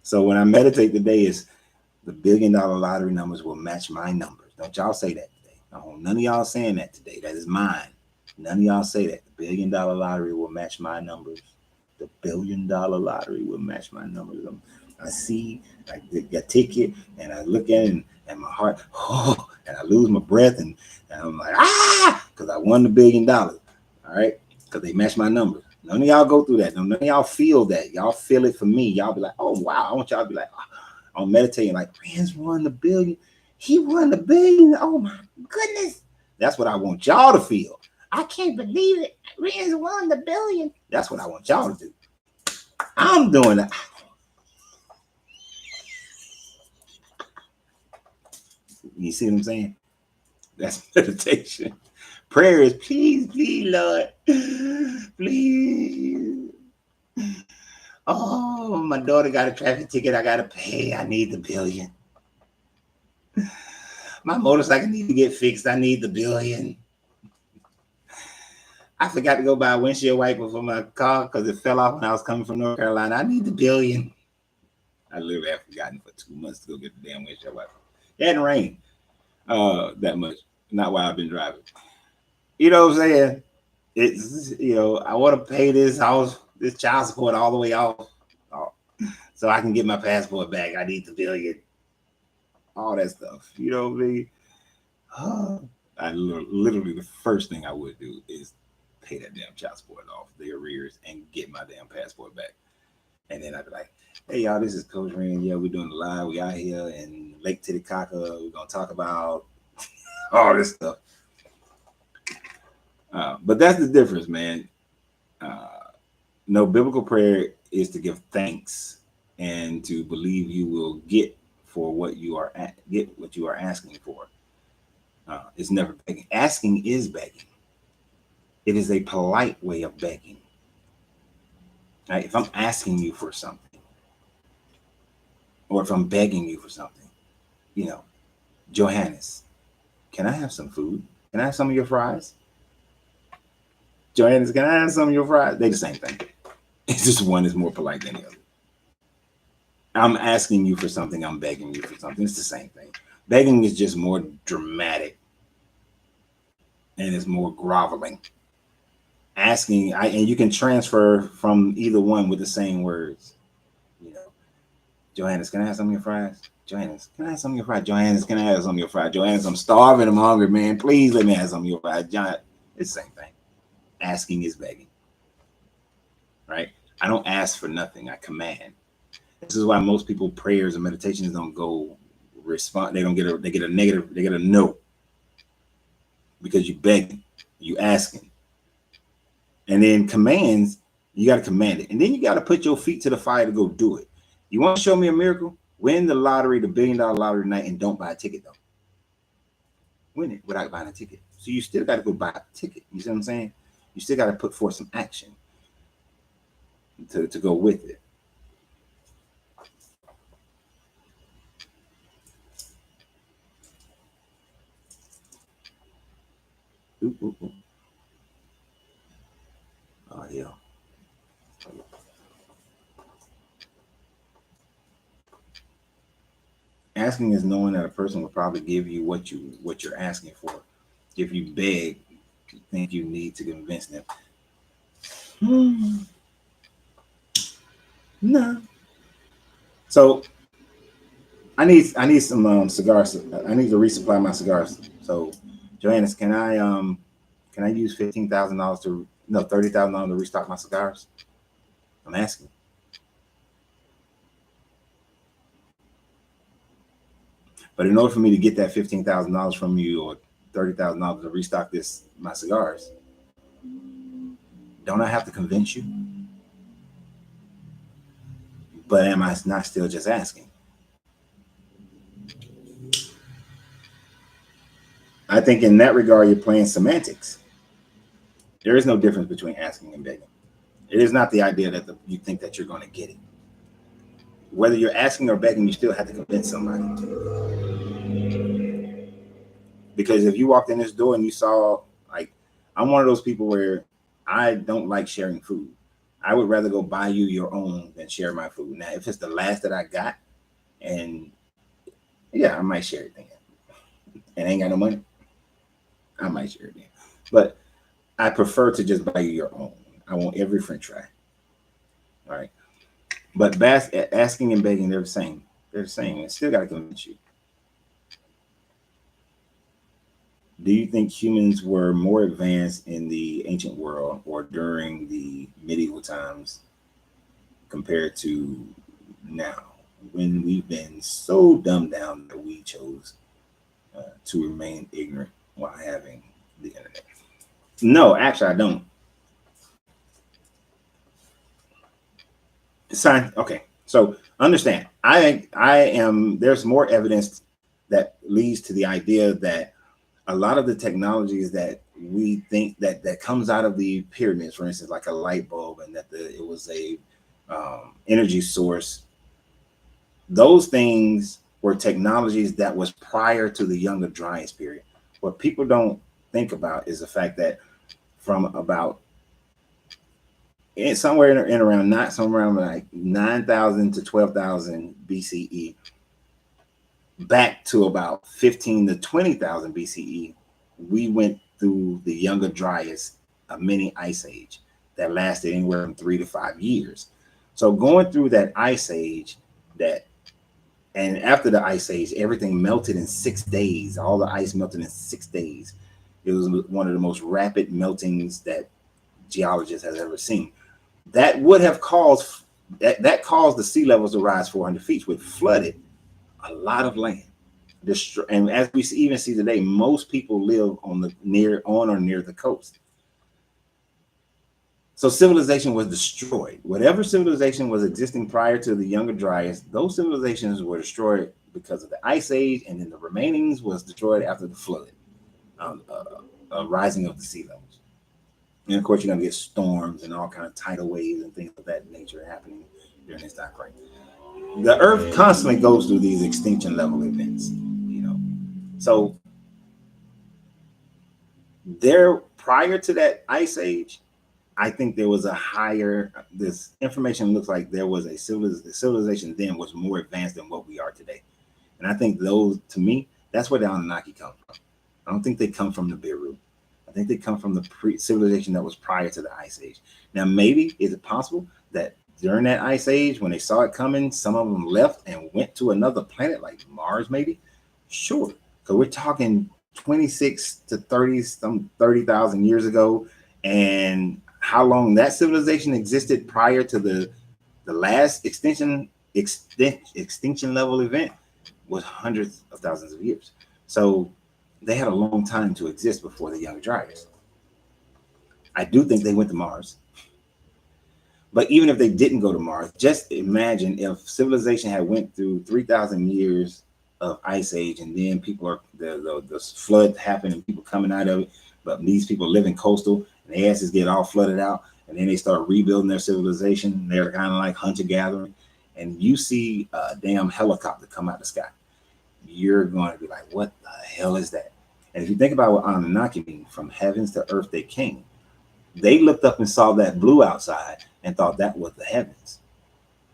A: So when I meditate today, is the $1 billion lottery numbers will match my numbers. Don't y'all say that today. No, none of y'all saying that today. That is mine. None of y'all say that. The $1 billion lottery will match my numbers. The $1 billion lottery will match my numbers. I see a ticket and I look at it and my heart, and I lose my breath and I'm like, because I won the $1 billion. All right, because they match my numbers. None of y'all go through that. None of y'all feel that. Y'all feel it for me. Y'all be like, oh wow. I want y'all to be like, I'm meditating like Renz won the $1 billion. He won the $1 billion. Oh my goodness. That's what I want y'all to feel. I can't believe it. Renz won the $1 billion. That's what I want y'all to do. I'm doing that. You see what I'm saying? That's meditation. Prayer is please, Lord. Please. Oh, my daughter got a traffic ticket I gotta pay. I need the $1 billion. My motorcycle needs to get fixed. I need the $1 billion. I forgot to go buy a windshield wiper for my car because it fell off when I was coming from North Carolina. I need the $1 billion. I literally have forgotten for 2 months to go get the damn windshield wiper. It hadn't rained that much. Not while I've been driving. You know what I'm saying? It's, I want to pay this child support all the way off so I can get my passport back. I need the $1 billion. All that stuff. You know what I mean? I literally, the first thing I would do is pay that damn child support off, the arrears, and get my damn passport back. And then I'd be like, hey, y'all, this is Coach Renz. Yeah, we're doing the live. We out here in Lake Titicaca. We're going to talk about all this stuff. But that's the difference, man. No, biblical prayer is to give thanks and to believe you will get for what you are asking for. It's never begging. Asking is begging. It is a polite way of begging. Right? If I'm asking you for something, or if I'm begging you for something, Johannes, can I have some food? Can I have some of your fries? Johannes, can I have some of your fries? They're the same thing. It's just one is more polite than the other. I'm asking you for something. I'm begging you for something. It's the same thing. Begging is just more dramatic and it's more groveling. Asking, and you can transfer from either one with the same words. Johannes, can I have some of your fries? Johannes, can I have some of your fries? Johannes, can I have some of your fries? Johannes, I'm starving. I'm hungry, man. Please let me have some of your fries. John, it's the same thing. Asking is begging. Right? I don't ask for nothing. I command. This is why most people prayers and meditations don't go respond. They don't get they get a negative, they get a no. Because you begging, you asking. And then commands, you got to command it. And then you got to put your feet to the fire to go do it. You want to show me a miracle? Win the lottery, the $1 billion lottery tonight, and don't buy a ticket though. Win it without buying a ticket. So you still got to go buy a ticket. You see what I'm saying? You still got to put forth some action to go with it. Ooh. Oh, yeah. Asking is knowing that a person will probably give you what you're asking for. If you beg, you think you need to convince them. No. So I need some cigars. I need to resupply my cigars. So, Johannes, can I use $30,000 to restock my cigars? I'm asking. But in order for me to get that $15,000 from you or $30,000 to restock my cigars, don't I have to convince you? But am I not still just asking? I think in that regard, you're playing semantics. There is no difference between asking and begging. It is not the idea that you think that you're going to get it. Whether you're asking or begging, you still have to convince somebody. Because if you walked in this door and you saw like I'm one of those people where I don't like sharing food. I would rather go buy you your own than share my food. Now, if it's the last that I got, and yeah, I might share it then. And I ain't got no money, I might share it then. But I prefer to just buy you your own. I want every French fry. All right. But asking and begging, they're the same. They're the same. And still got to convince you. Do you think humans were more advanced in the ancient world or during the medieval times compared to now, when we've been so dumbed down that we chose to remain ignorant while having the internet? No, actually, I don't. Okay, so understand. I am. There's more evidence that leads to the idea that a lot of the technologies that we think that comes out of the pyramids, for instance, like a light bulb, and that it was a energy source. Those things were technologies that was prior to the Younger Dryas period. What people don't think about is the fact that from about somewhere in around not somewhere around like 9,000 to 12,000 BCE back to about 15 to 20,000 BCE, we went through the Younger Dryas, a mini ice age that lasted anywhere from 3 to 5 years. So going through that ice age, and after the ice age, everything melted in 6 days. All the ice melted in 6 days. It was one of the most rapid meltings that geologists has ever seen. That would have caused that caused the sea levels to rise 400 feet, which flooded a lot of land. And as we even see today, most people live on or near the coast. So civilization was destroyed. Whatever civilization was existing prior to the Younger Dryas, those civilizations were destroyed because of the ice age, and then the remainings was destroyed after the flood, rising of the sea levels. And of course, you're gonna get storms and all kind of tidal waves and things of that nature happening during this time frame. The Earth constantly goes through these extinction level events, So there, prior to that ice age, I think there was a higher. This information looks like there was a civilization then was more advanced than what we are today, and I think those, to me, that's where the Anunnaki come from. I don't think they come from the Beru. I think they come from the civilization that was prior to the ice age. Now, maybe is it possible that during that ice age, when they saw it coming, some of them left and went to another planet like Mars? Maybe, sure. So we're talking 26 to 30,000 years ago, and how long that civilization existed prior to the last extinction level event was hundreds of thousands of years. So they had a long time to exist before the Younger Dryas. I do think they went to Mars. But even if they didn't go to Mars, just imagine if civilization had went through 3,000 years of ice age, and then the flood happened and people coming out of it, but these people live in coastal and their asses get all flooded out, and then they start rebuilding their civilization. They're kind of like hunter-gathering, and you see a damn helicopter come out of the sky. You're going to be like, what the hell is that? And if you think about what Anunnaki mean, from heavens to earth they came. They looked up and saw that blue outside and thought that was the heavens.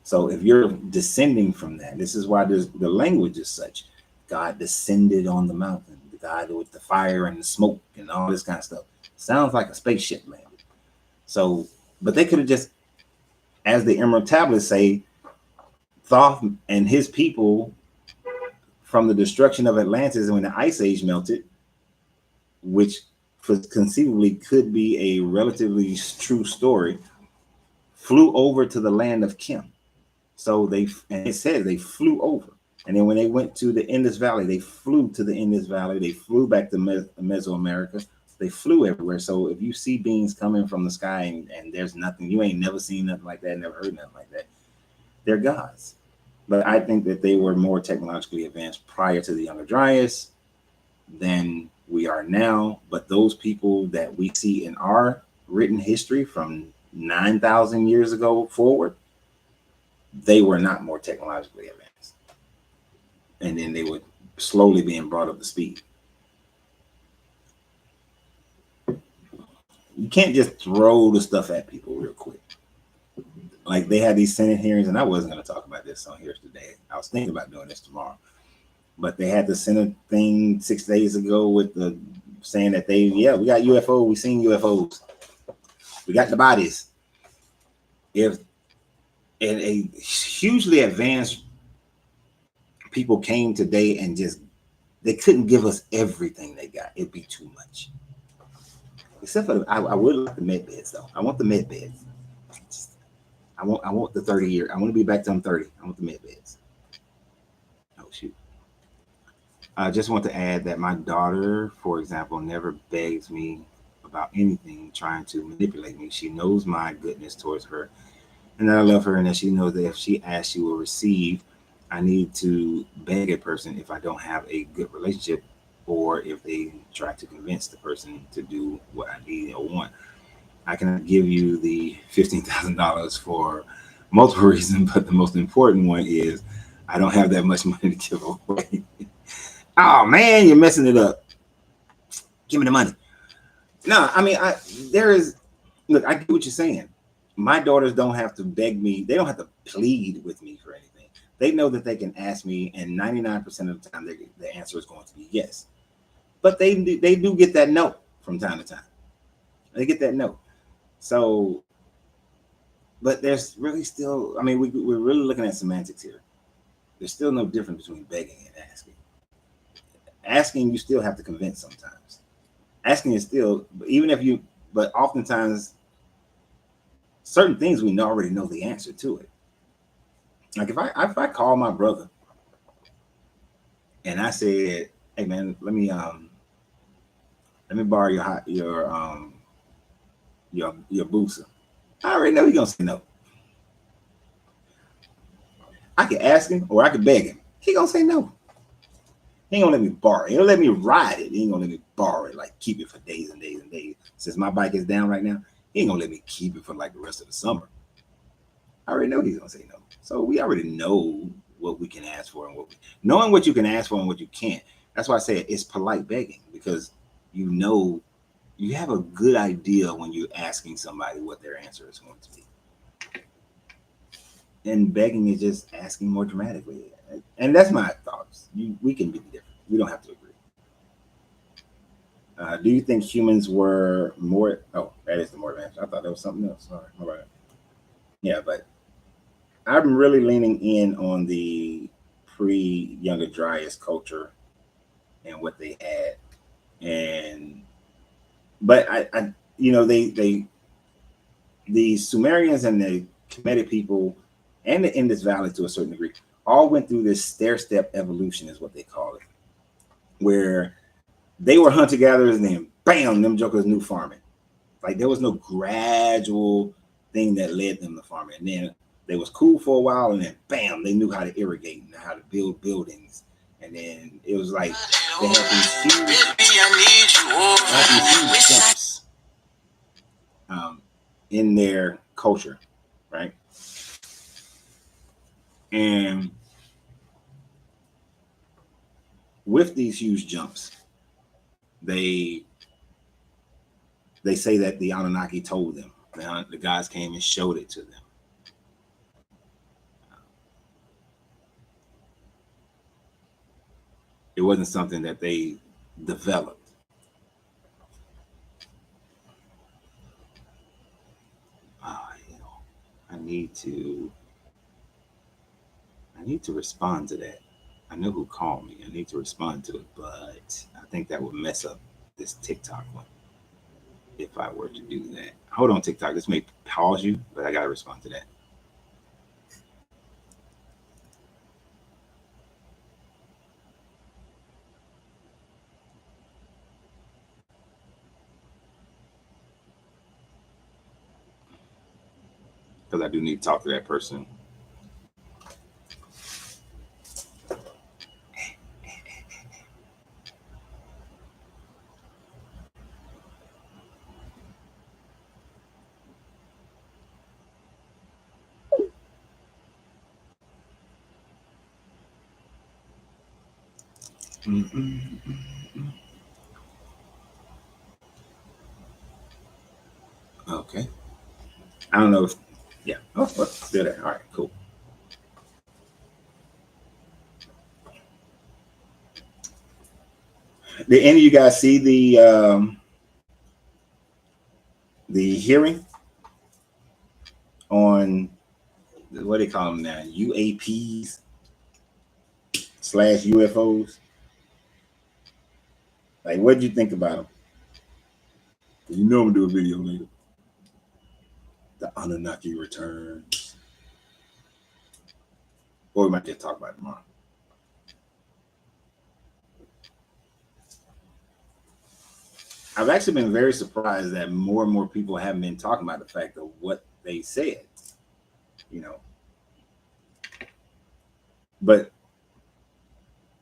A: So if you're descending from that, this is why the language is such. God descended on the mountain, the God with the fire and the smoke and all this kind of stuff. Sounds like a spaceship landed. So, but they could have just, as the Emerald Tablets say, Thoth and his people, from the destruction of Atlantis when the ice age melted, which conceivably could be a relatively true story, flew over to the land of Kim. So it says they flew over. And then when they went to the Indus Valley, they flew to the Indus Valley. They flew back to Mesoamerica. They flew everywhere. So if you see beings coming from the sky and there's nothing, you ain't never seen nothing like that, never heard nothing like that, they're gods. But I think that they were more technologically advanced prior to the Younger Dryas than we are now. But those people that we see in our written history from 9,000 years ago forward, they were not more technologically advanced. And then they were slowly being brought up to speed. you can't just throw the stuff at people real quick. Like they had these Senate hearings, and I wasn't going to talk about this on here today. I was thinking about doing this tomorrow, but they had the Senate thing 6 days ago with the saying that we got UFO, we seen UFOs, we got the bodies. If and a hugely advanced people came today and just they couldn't give us everything they got, it'd be too much. Except for I would like the med beds though. I want the med beds. I want the 30 year. I want to be back to I'm 30. I want the med beds. Oh shoot. I just want to add that my daughter, for example, never begs me about anything trying to manipulate me. She knows my goodness towards her and that I love her and that she knows that if she asks, she will receive. I need to beg a person if I don't have a good relationship or if they try to convince the person to do what I need or want. I cannot give you the $15,000 for multiple reasons, but the most important one is I don't have that much money to give away. Oh man, you're messing it up. Give me the money. No, I mean, look, I get what you're saying. My daughters don't have to beg me. They don't have to plead with me for anything. They know that they can ask me, and 99% of the time, the answer is going to be yes. But they do get that no from time to time. They get that no. So, but there's really still, I mean, we're really looking at semantics here. There's still no difference between begging and asking. Asking, you still have to convince sometimes. Asking is still, but oftentimes, certain things we already know the answer to it. Like if I call my brother and I said, "Hey man, let me borrow your booster," I already know he's gonna say no. I could ask him or I could beg him. He gonna say no. He ain't gonna let me borrow it. He'll let me ride it. He ain't gonna let me borrow it, like keep it for days and days and days. Since my bike is down right now, he ain't gonna let me keep it for like the rest of the summer. I already know he's gonna say no. So we already know what we can ask for and knowing what you can ask for and what you can't. That's why I say it's polite begging, because you have a good idea when you're asking somebody what their answer is going to be. And begging is just asking more dramatically. And that's my thoughts. We can be different. We don't have to agree. Do you think humans were more? Oh, that is the more advanced. I thought that was something else. Sorry. All right. Yeah, but I'm really leaning in on the pre-Younger Dryas culture and what they had. But I the Sumerians and the Kemetic people and the Indus Valley to a certain degree all went through this stair-step evolution, is what they call it, where they were hunter-gatherers and then bam, them jokers knew farming. Like there was no gradual thing that led them to farming. And then they was cool for a while and then bam, they knew how to irrigate and how to build buildings. And then it was like they had these huge jumps in their culture, right? And with these huge jumps, they say that the Anunnaki told them. The guys came and showed it to them. It wasn't something that they developed. I need to respond to that. I know who called me. I need to respond to it, but I think that would mess up this TikTok one if I were to do that. Hold on, TikTok. This may pause you, but I gotta respond to that. Because I do need to talk to that person. I don't know if, yeah. Oh, well, still there. All right, cool. Did any of you guys see the hearing on what they call them now, UAPs / UFOs? Like, what did you think about them? You know I'm gonna do a video later. The Anunnaki returns, or we might just talk about it tomorrow. I've actually been very surprised that more and more people haven't been talking about the fact of what they said, you know. But,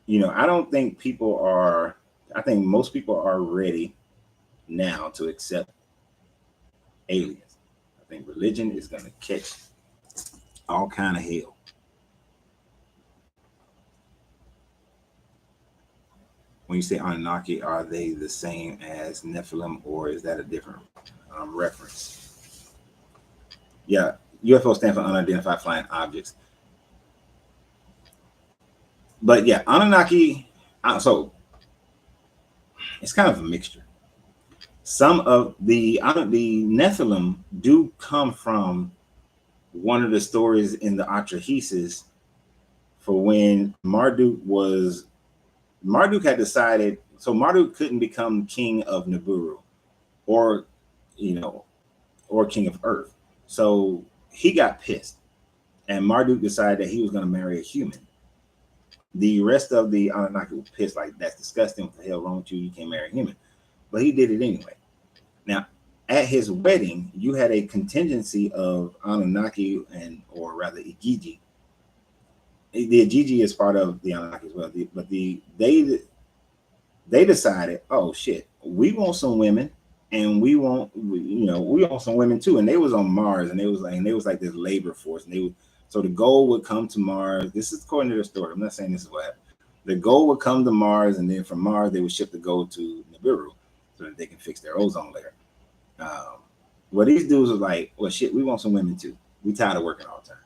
A: you know, I don't think people are, I think most people are ready now to accept aliens. I think religion is going to catch all kind of hell. When you say Anunnaki, are they the same as Nephilim, or is that a different reference? Yeah, UFO stands for unidentified flying objects. But yeah, Anunnaki, so it's kind of a mixture. Some of the Nephilim do come from one of the stories in the Atrahasis for when Marduk had decided, so Marduk couldn't become king of Nibiru or, you know, or king of Earth. So he got pissed and Marduk decided that he was going to marry a human. The rest of the Anunnaki were pissed, like, that's disgusting. What the hell wrong with you? You can't marry a human. But he did it anyway. Now, at his wedding, you had a contingency of Anunnaki or rather Igigi. The Igigi is part of the Anunnaki as well. But they decided, oh shit, we want some women, and we want some women too. And they was on Mars, and they was like this labor force, and so the goal would come to Mars. This is according to the story. I'm not saying this is what happened. The goal would come to Mars, and then from Mars they would ship the gold to Nibiru so that they can fix their ozone layer. Well, these dudes was like, well, shit, we want some women too. We tired of working all the time.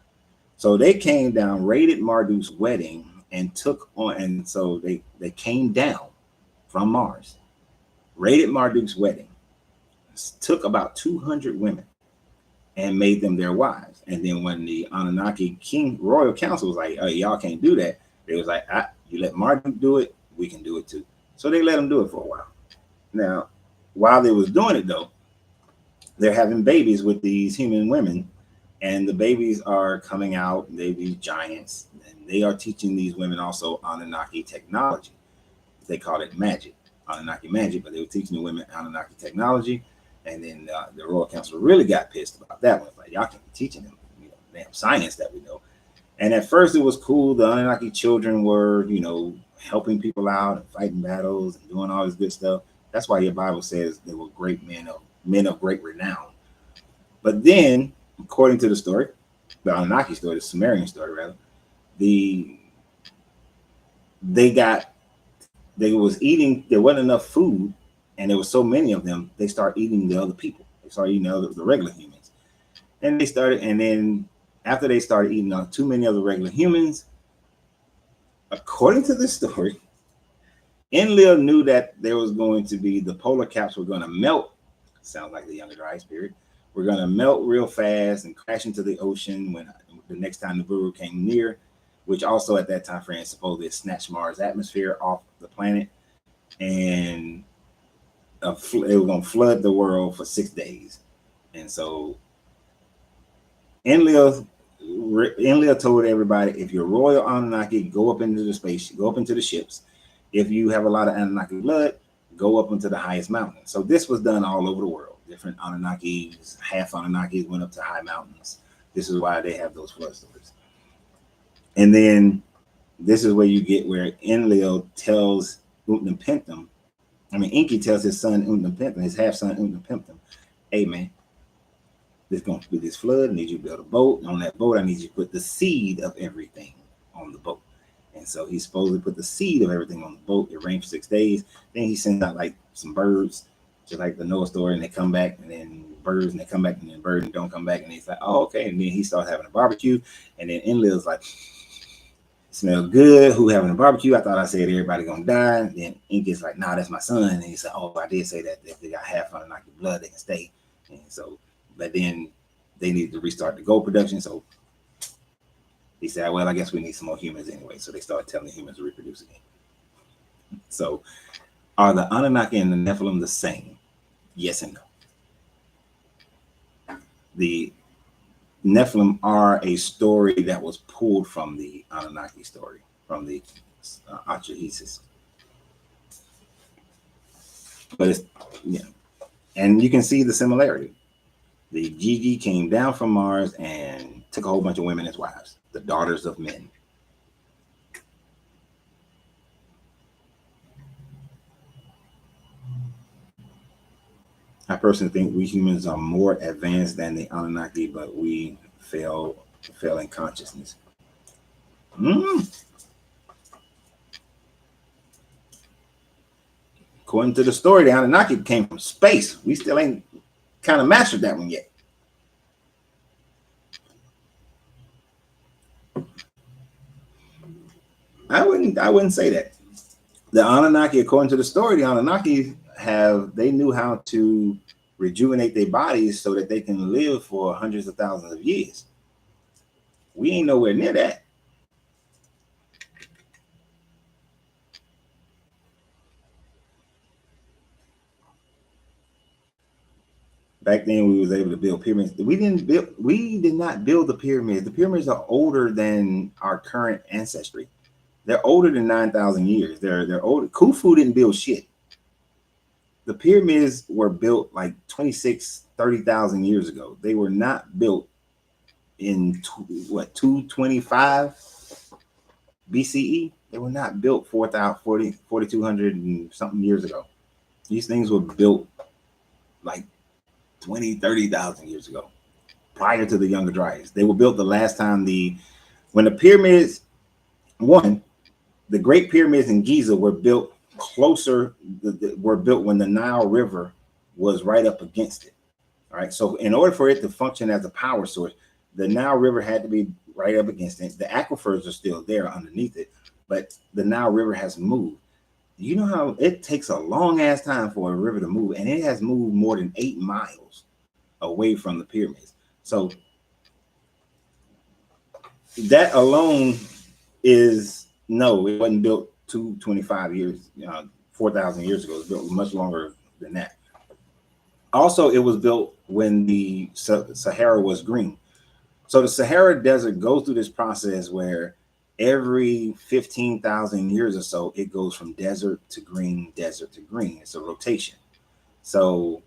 A: So they came down, raided Marduk's wedding, and so they came down from Mars, raided Marduk's wedding, took about 200 women, and made them their wives. And then when the Anunnaki royal council was like, oh, y'all can't do that, they was like, you let Marduk do it, we can do it too. So they let them do it for a while. Now, while they was doing it though, they're having babies with these human women, and the babies are coming out, they're these giants, and they are teaching these women also Anunnaki technology. They call it magic, Anunnaki magic, but they were teaching the women Anunnaki technology. And then the Royal Council really got pissed about that one. It's like, y'all can't be teaching them, damn science that we know. And at first it was cool. The Anunnaki children were, helping people out and fighting battles and doing all this good stuff. That's why your Bible says they were great men of great renown. But then, according to the story, the Anunnaki story, the Sumerian story rather, there wasn't enough food, and there was so many of them, they started eating the other people. They started eating the regular humans. And then after they started eating too many of the regular humans, according to this story, Enlil knew that there was going to be, the polar caps were going to melt. Sounds like the Younger Ice Period. We're going to melt real fast and crash into the ocean when the next time Nibiru came near, which also at that time frame supposedly snatched Mars' atmosphere off the planet, and it was going to flood the world for 6 days. And so Enlil told everybody, if you're royal Anunnaki, go up into the space, go up into the ships. If you have a lot of Anunnaki blood, go up into the highest mountain. So this was done all over the world. Different Anunnakis, half Anunnakis went up to high mountains. This is why they have those flood stories. And then this is where you get where Enlil tells Enki tells his son Utnapishtim, his half son Utnapishtim, hey man, there's going to be this flood. I need you to build a boat. And on that boat, I need you to put the seed of everything on the boat. And so he supposedly put the seed of everything on the boat. It rained for 6 days. Then he sends out like some birds, just like the Noah story, and they come back and then birds, and they come back, and then birds don't come back, and he's like, oh, okay. And then he starts having a barbecue, and then Enlil's like, smell good. Who having a barbecue? I thought I said everybody gonna die. And then Ink is like, nah, that's my son. And he said, oh, I did say that if they got half on like blood, they can stay. And so, but then they need to restart the gold production. So he said, well, I guess we need some more humans anyway. So they started telling the humans to reproduce again. So are the Anunnaki and the Nephilim the same? Yes and no. The Nephilim are a story that was pulled from the Anunnaki story, from the Atrahasis. But it's, yeah, and you can see the similarity. The Gigi came down from Mars and took a whole bunch of women as wives, the daughters of men. I personally think we humans are more advanced than the Anunnaki, but we fail in consciousness. According to the story, the Anunnaki came from space. We still ain't kind of mastered that one yet. I wouldn't say that. The Anunnaki, according to the story, the Anunnaki they knew how to rejuvenate their bodies so that they can live for hundreds of thousands of years. We ain't nowhere near that. Back then, we was able to build pyramids. We did not build the pyramids. The pyramids are older than our current ancestry. They're older than 9,000 years. They're older. Khufu didn't build shit. The pyramids were built like 30,000 years ago. They were not built in 225 BCE. They were not built 4,200 and something years ago. These things were built like 30,000 years ago, prior to the Younger Dryas. They were built the last time when the pyramids, the Great Pyramids in Giza were built were built when the Nile River was right up against it. All right. So in order for it to function as a power source, the Nile River had to be right up against it. The aquifers are still there underneath it, but the Nile River has moved. You know how it takes a long ass time for a river to move, and it has moved more than 8 miles away from the pyramids. So that alone is no, it wasn't built 225 years, 4,000 years ago. It was built much longer than that. Also, it was built when the Sahara was green. So the Sahara Desert goes through this process where every 15,000 years or so, it goes from desert to green, desert to green. It's a rotation. So,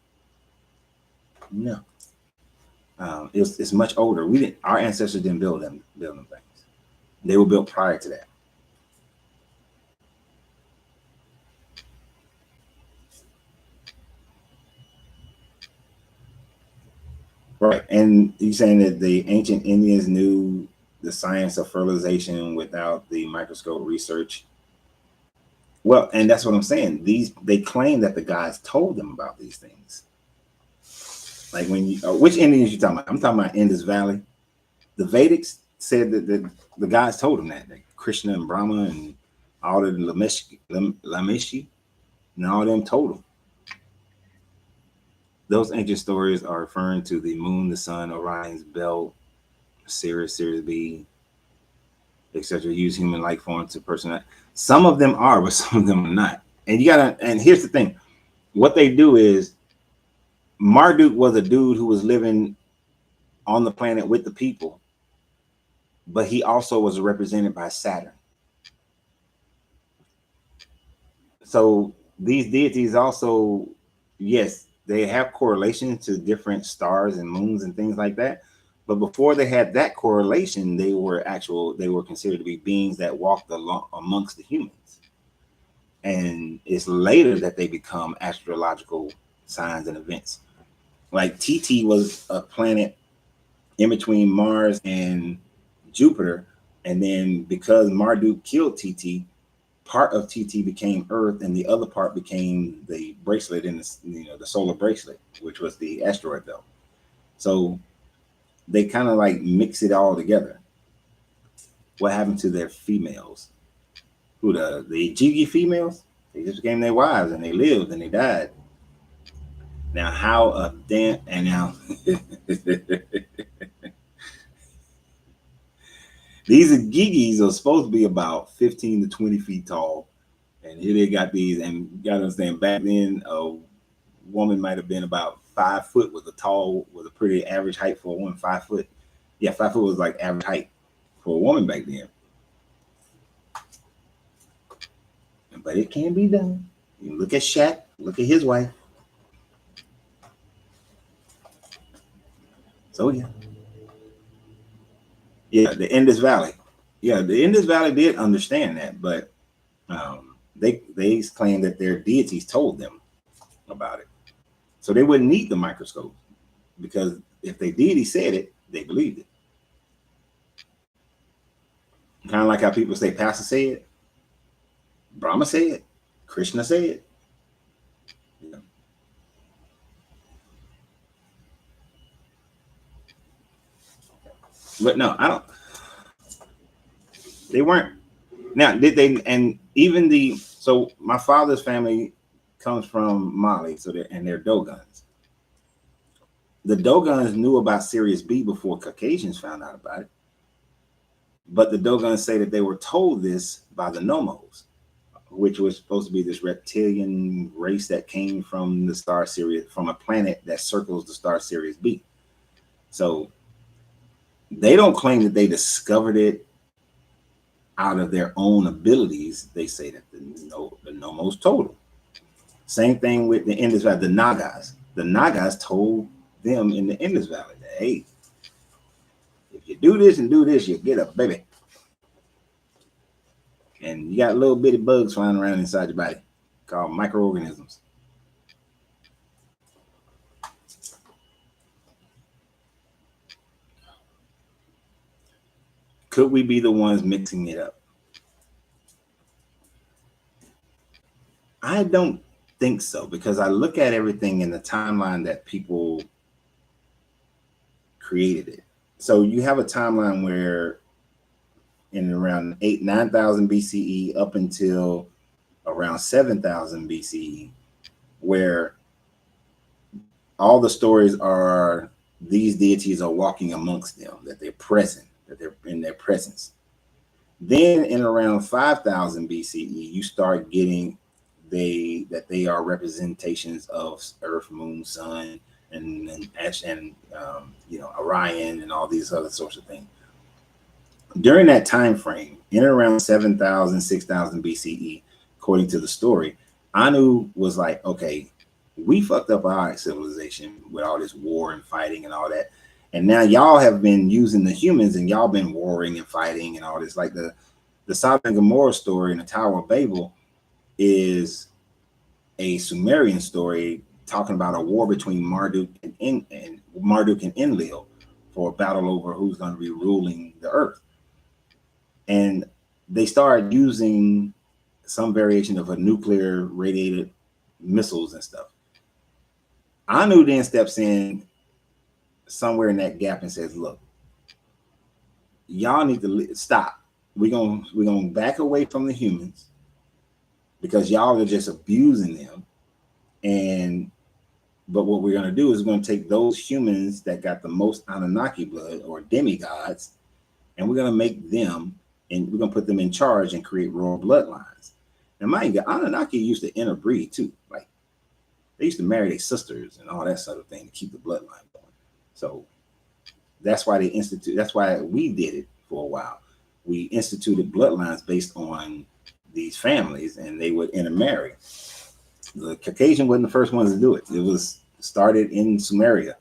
A: no, it's much older. Our ancestors didn't build them things. They were built prior to that. Right. And you're saying that the ancient Indians knew the science of fertilization without the microscope research. Well, and that's what I'm saying. They claim that the gods told them about these things. Like which Indians you talking about? I'm talking about Indus Valley. The Vedics said that the gods told them that Krishna and Brahma and all the Lameshi and all them told them. Those ancient stories are referring to the moon, the sun, Orion's belt, Sirius B, etc. Use human like form to personalize. Some of them are, but some of them are not. And here's the thing. What they do is Marduk was a dude who was living on the planet with the people, but he also was represented by Saturn. So these deities also, yes, they have correlation to different stars and moons and things like that. But before they had that correlation, they were considered to be beings that walked along amongst the humans. And it's later that they become astrological signs and events. Like TT was a planet in between Mars and Jupiter. And then because Marduk killed TT, part of TT became Earth, and the other part became the bracelet in the solar bracelet, which was the asteroid belt. So they kind of like mix it all together. What happened to their females? Who the Jigi females? They just became their wives and they lived and they died. Now how damn and now these Gigis are supposed to be about 15 to 20 feet tall. And here they got these, and you gotta understand, back then a woman might have been about 5 foot with a pretty average height for a woman. 5 foot. Yeah, 5 foot was like average height for a woman back then. But it can be done. You look at Shaq, look at his wife. So yeah. Yeah, the Indus Valley. Yeah, the Indus Valley did understand that, but they claim that their deities told them about it. So they wouldn't need the microscope, because if their deity said it, they believed it. Kind of like how people say Pastor said, Brahma said, Krishna said. Yeah. But no, I don't. They weren't. Now, did they? And even so my father's family comes from Mali, so they're Dogons. The Dogons knew about Sirius B before Caucasians found out about it. But the Dogons say that they were told this by the Nomos, which was supposed to be this reptilian race that came from the star Sirius, from a planet that circles the star Sirius B. So they don't claim that they discovered it out of their own abilities. They say that the Nomos told them. Same thing with the Indus Valley, the Nagas. The Nagas told them in the Indus Valley that, hey, if you do this and do this, you get a baby. And you got little bitty bugs flying around inside your body called microorganisms. Could we be the ones mixing it up? I don't think so, because I look at everything in the timeline that people created it. So you have a timeline where in around 9,000 BCE up until around 7,000 BCE, where all the stories are these deities are walking amongst them, that they're present, that they're in their presence. Then in around 5,000 BCE, you start getting that they are representations of Earth, Moon, Sun, and Orion and all these other sorts of things. During that time frame, in around 7,000, 6,000 BCE, according to the story, Anu was like, okay, we fucked up our civilization with all this war and fighting and all that. And now y'all have been using the humans and y'all been warring and fighting and all this. Like the Sodom and Gomorrah story in the Tower of Babel is a Sumerian story talking about a war between Marduk and Enlil for a battle over who's going to be ruling the earth. And they started using some variation of a nuclear radiated missiles and stuff. Anu then steps in somewhere in that gap and says, look, y'all need to stop. We're gonna back away from the humans because y'all are just abusing them. But what we're gonna do is we're gonna take those humans that got the most Anunnaki blood or demigods, and we're gonna make them, and we're gonna put them in charge and create royal bloodlines. Now, mind you, Anunnaki used to interbreed too. Like they used to marry their sisters and all that sort of thing to keep the bloodline going. So that's why that's why we did it for a while. We instituted bloodlines based on these families, and they would intermarry. The Caucasian wasn't the first ones to do it. It was started in Sumeria,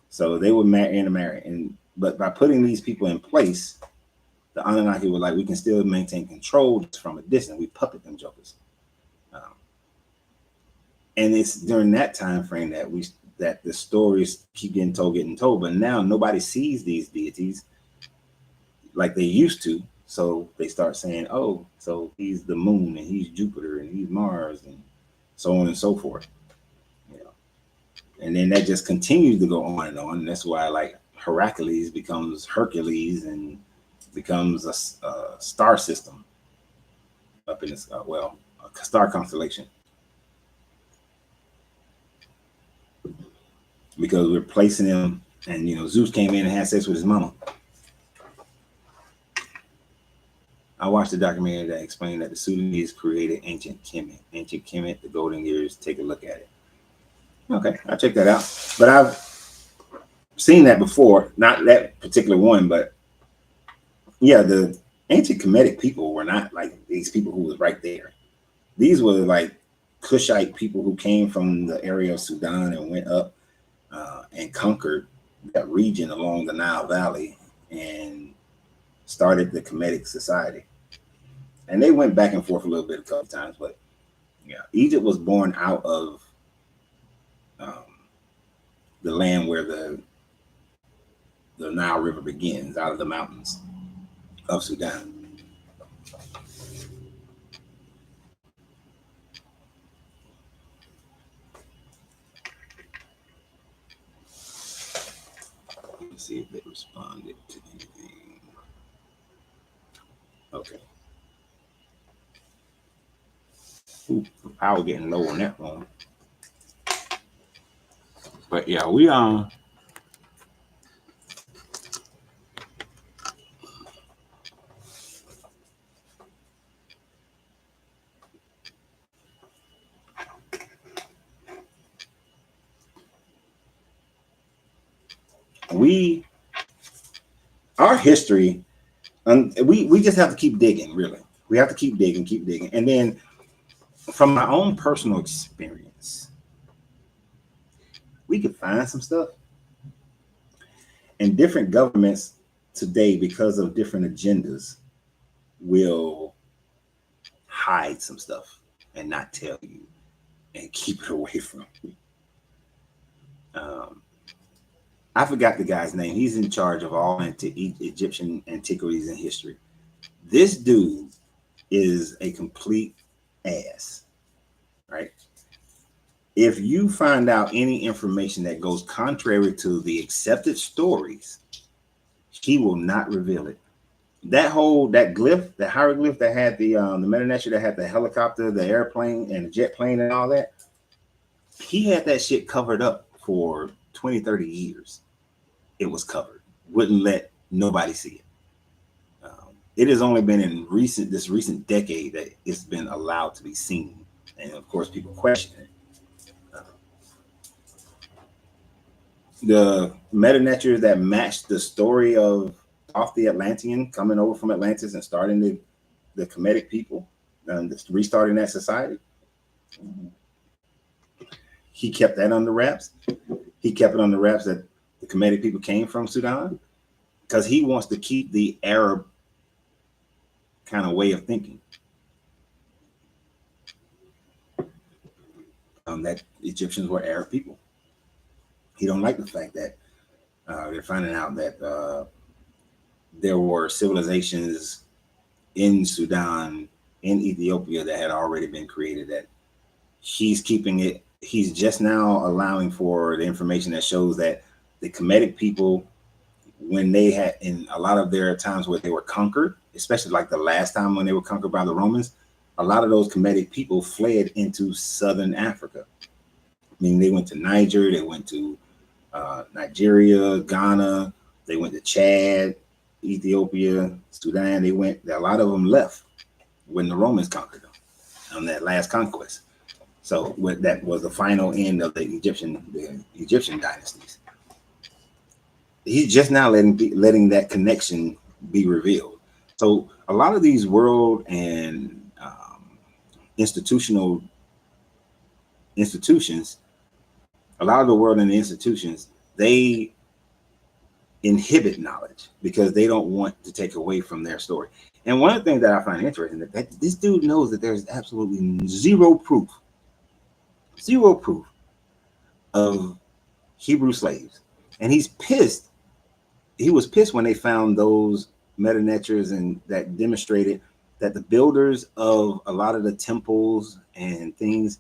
A: so they would intermarry. But by putting these people in place, the Anunnaki were like, we can still maintain control from a distance. We puppet them jokers. And it's during that time frame that the stories keep getting told. But now nobody sees these deities like they used to. So they start saying, oh, so he's the moon and he's Jupiter and he's Mars and so on and so forth. And then that just continues to go on and on. And that's why like Hercules becomes Hercules and becomes a star system up in this, a star constellation. Because we're placing him, and Zeus came in and had sex with his mama. I watched the documentary that explained that the Sudanese created ancient Kemet. Ancient Kemet, the golden years. Take a look at it. Okay, I'll check that out. But I've seen that before, not that particular one, but yeah, the ancient Kemetic people were not like these people who was right there. These were like Cushite people who came from the area of Sudan and went up and conquered that region along the Nile Valley and started the Kemetic society. And they went back and forth a little bit a couple times, but yeah, Egypt was born out of the land where the Nile River begins, out of the mountains of Sudan. Let's see if they responded to anything. Okay. Ooh, the power getting low on that one. But yeah, we our history, we just have to keep digging. Really, we have to keep digging, and then from my own personal experience, we could find some stuff. And different governments today, because of different agendas, will hide some stuff and not tell you and keep it away from you. I forgot the guy's name. He's in charge of all Egyptian antiquities and history. This dude is a complete ass, right? If you find out any information that goes contrary to the accepted stories, he will not reveal it. That glyph, the hieroglyph that had the meta nature that had the helicopter, the airplane, and the jet plane and all that, he had that shit covered up for 20, 30 years. It was covered. Wouldn't let nobody see it. It has only been in this recent decade that it's been allowed to be seen. And of course, people question it. The meta natures that matched the story of off the Atlantean coming over from Atlantis and starting the Kemetic people and restarting that society. He kept that under wraps. He kept it under wraps that the Kemetic people came from Sudan because he wants to keep the Arab kind of way of thinking. That Egyptians were Arab people. He don't like the fact that they're finding out that there were civilizations in Sudan, in Ethiopia that had already been created, that he's keeping it. He's just now allowing for the information that shows that the Kemetic people, when they had in a lot of their times where they were conquered, especially like the last time when they were conquered by the Romans, a lot of those Kemetic people fled into Southern Africa. I mean, they went to Niger, they went to Nigeria, Ghana, they went to Chad, Ethiopia, Sudan. A lot of them left when the Romans conquered them on that last conquest. So that was the final end of the Egyptian dynasties. He's just now letting that connection be revealed. So a lot of these world and institutions, a lot of the world and the institutions, they inhibit knowledge because they don't want to take away from their story. And one of the things that I find interesting is that this dude knows that there's absolutely zero proof of Hebrew slaves. And he's pissed. He was pissed when they found those meta natures and that demonstrated that the builders of a lot of the temples and things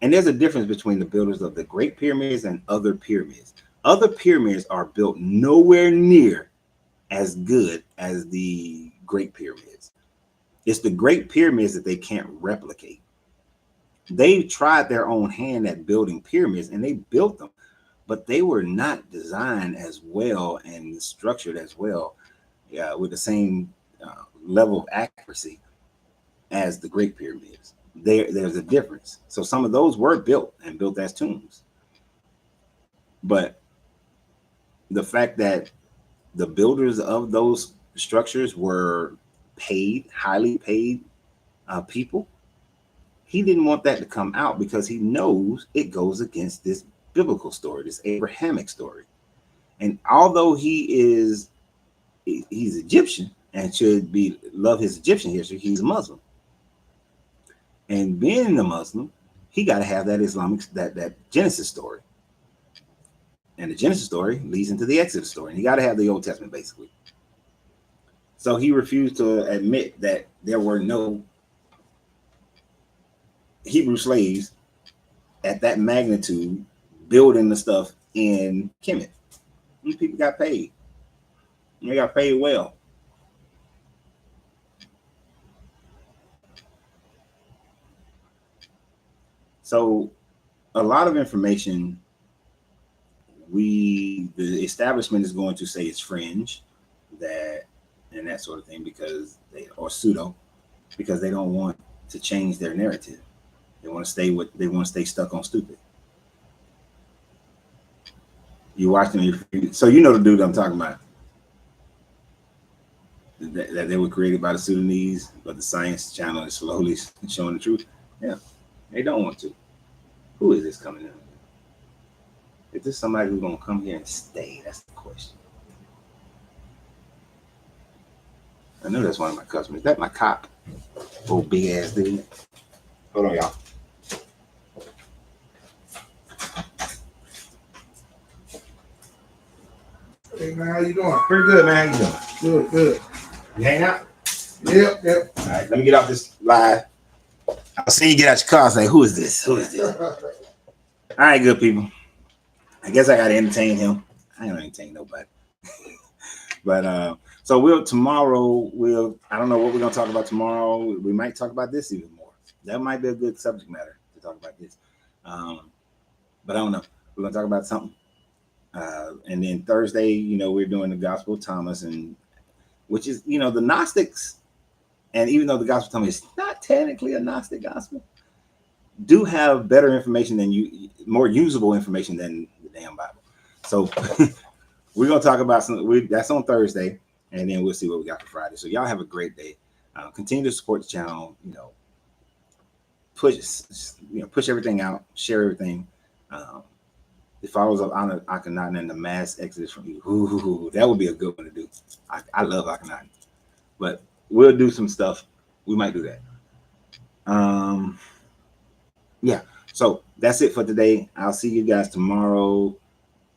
A: And there's a difference between the builders of the Great Pyramids and other pyramids. Other pyramids are built nowhere near as good as the Great Pyramids. It's the Great Pyramids that they can't replicate. They tried their own hand at building pyramids and they built them, but they were not designed as well and structured as well, with the same level of accuracy as the Great Pyramids. There's a difference. So some of those were built as tombs. But the fact that the builders of those structures were highly paid people, he didn't want that to come out because he knows it goes against this biblical story, this Abrahamic story. And although he's Egyptian and should love his Egyptian history, he's a Muslim. And being a Muslim, he got to have that that Genesis story. And the Genesis story leads into the Exodus story. And you got to have the Old Testament, basically. So he refused to admit that there were no Hebrew slaves at that magnitude building the stuff in Kemet. These people got paid. They got paid well. So a lot of information the establishment is going to say it's fringe, and that sort of thing, because or pseudo, because they don't want to change their narrative. They want to stay stuck on stupid. You watch them, so you know the dude I'm talking about. That they were created by the Sudanese, but the Science Channel is slowly showing the truth. Yeah, they don't want to. Who is this coming in? Is this somebody who's gonna come here and stay? That's the question. I know that's one of my customers. That my cop, old big ass dude. Hold on, y'all.
B: Hey man, how you doing?
A: Pretty good, man. How you doing?
B: Good.
A: You hang out?
B: Yep.
A: All right, let me get off this live. I'll see you get out your car and say, who is this? Who is this? All right, good people. I guess I gotta entertain him. I don't entertain nobody. But so tomorrow I don't know what we're gonna talk about tomorrow. We might talk about this even more. That might be a good subject matter to talk about this. But I don't know. We're gonna talk about something. And then Thursday, we're doing the Gospel of Thomas, and which is, the Gnostics, and even though the Gospel of Thomas is not technically a Gnostic gospel, do have better information more usable information than the damn Bible. So we're gonna talk about that's on Thursday, and then we'll see what we got for Friday. So y'all have a great day. Continue to support the channel. Push everything out, share everything. The followers of Akhenaten and the mass exodus from you. Ooh, that would be a good one to do. I love Akhenaten, but we'll do some stuff. We might do that. Yeah. So that's it for today. I'll see you guys tomorrow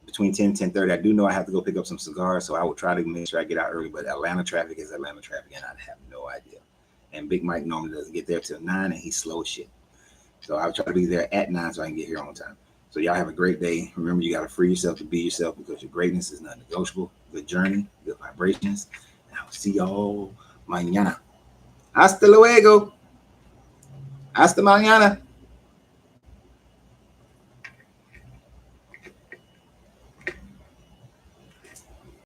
A: between 10 and 10:30. I do know I have to go pick up some cigars, so I will try to make sure I get out early. But Atlanta traffic is Atlanta traffic, and I have no idea. And Big Mike normally doesn't get there till 9, and he's slow as shit. So I'll try to be there at 9 so I can get here on time. So y'all have a great day. Remember, you got to free yourself to be yourself, because your greatness is not negotiable. Good journey, good vibrations. And I'll see y'all mañana. Hasta luego. Hasta mañana.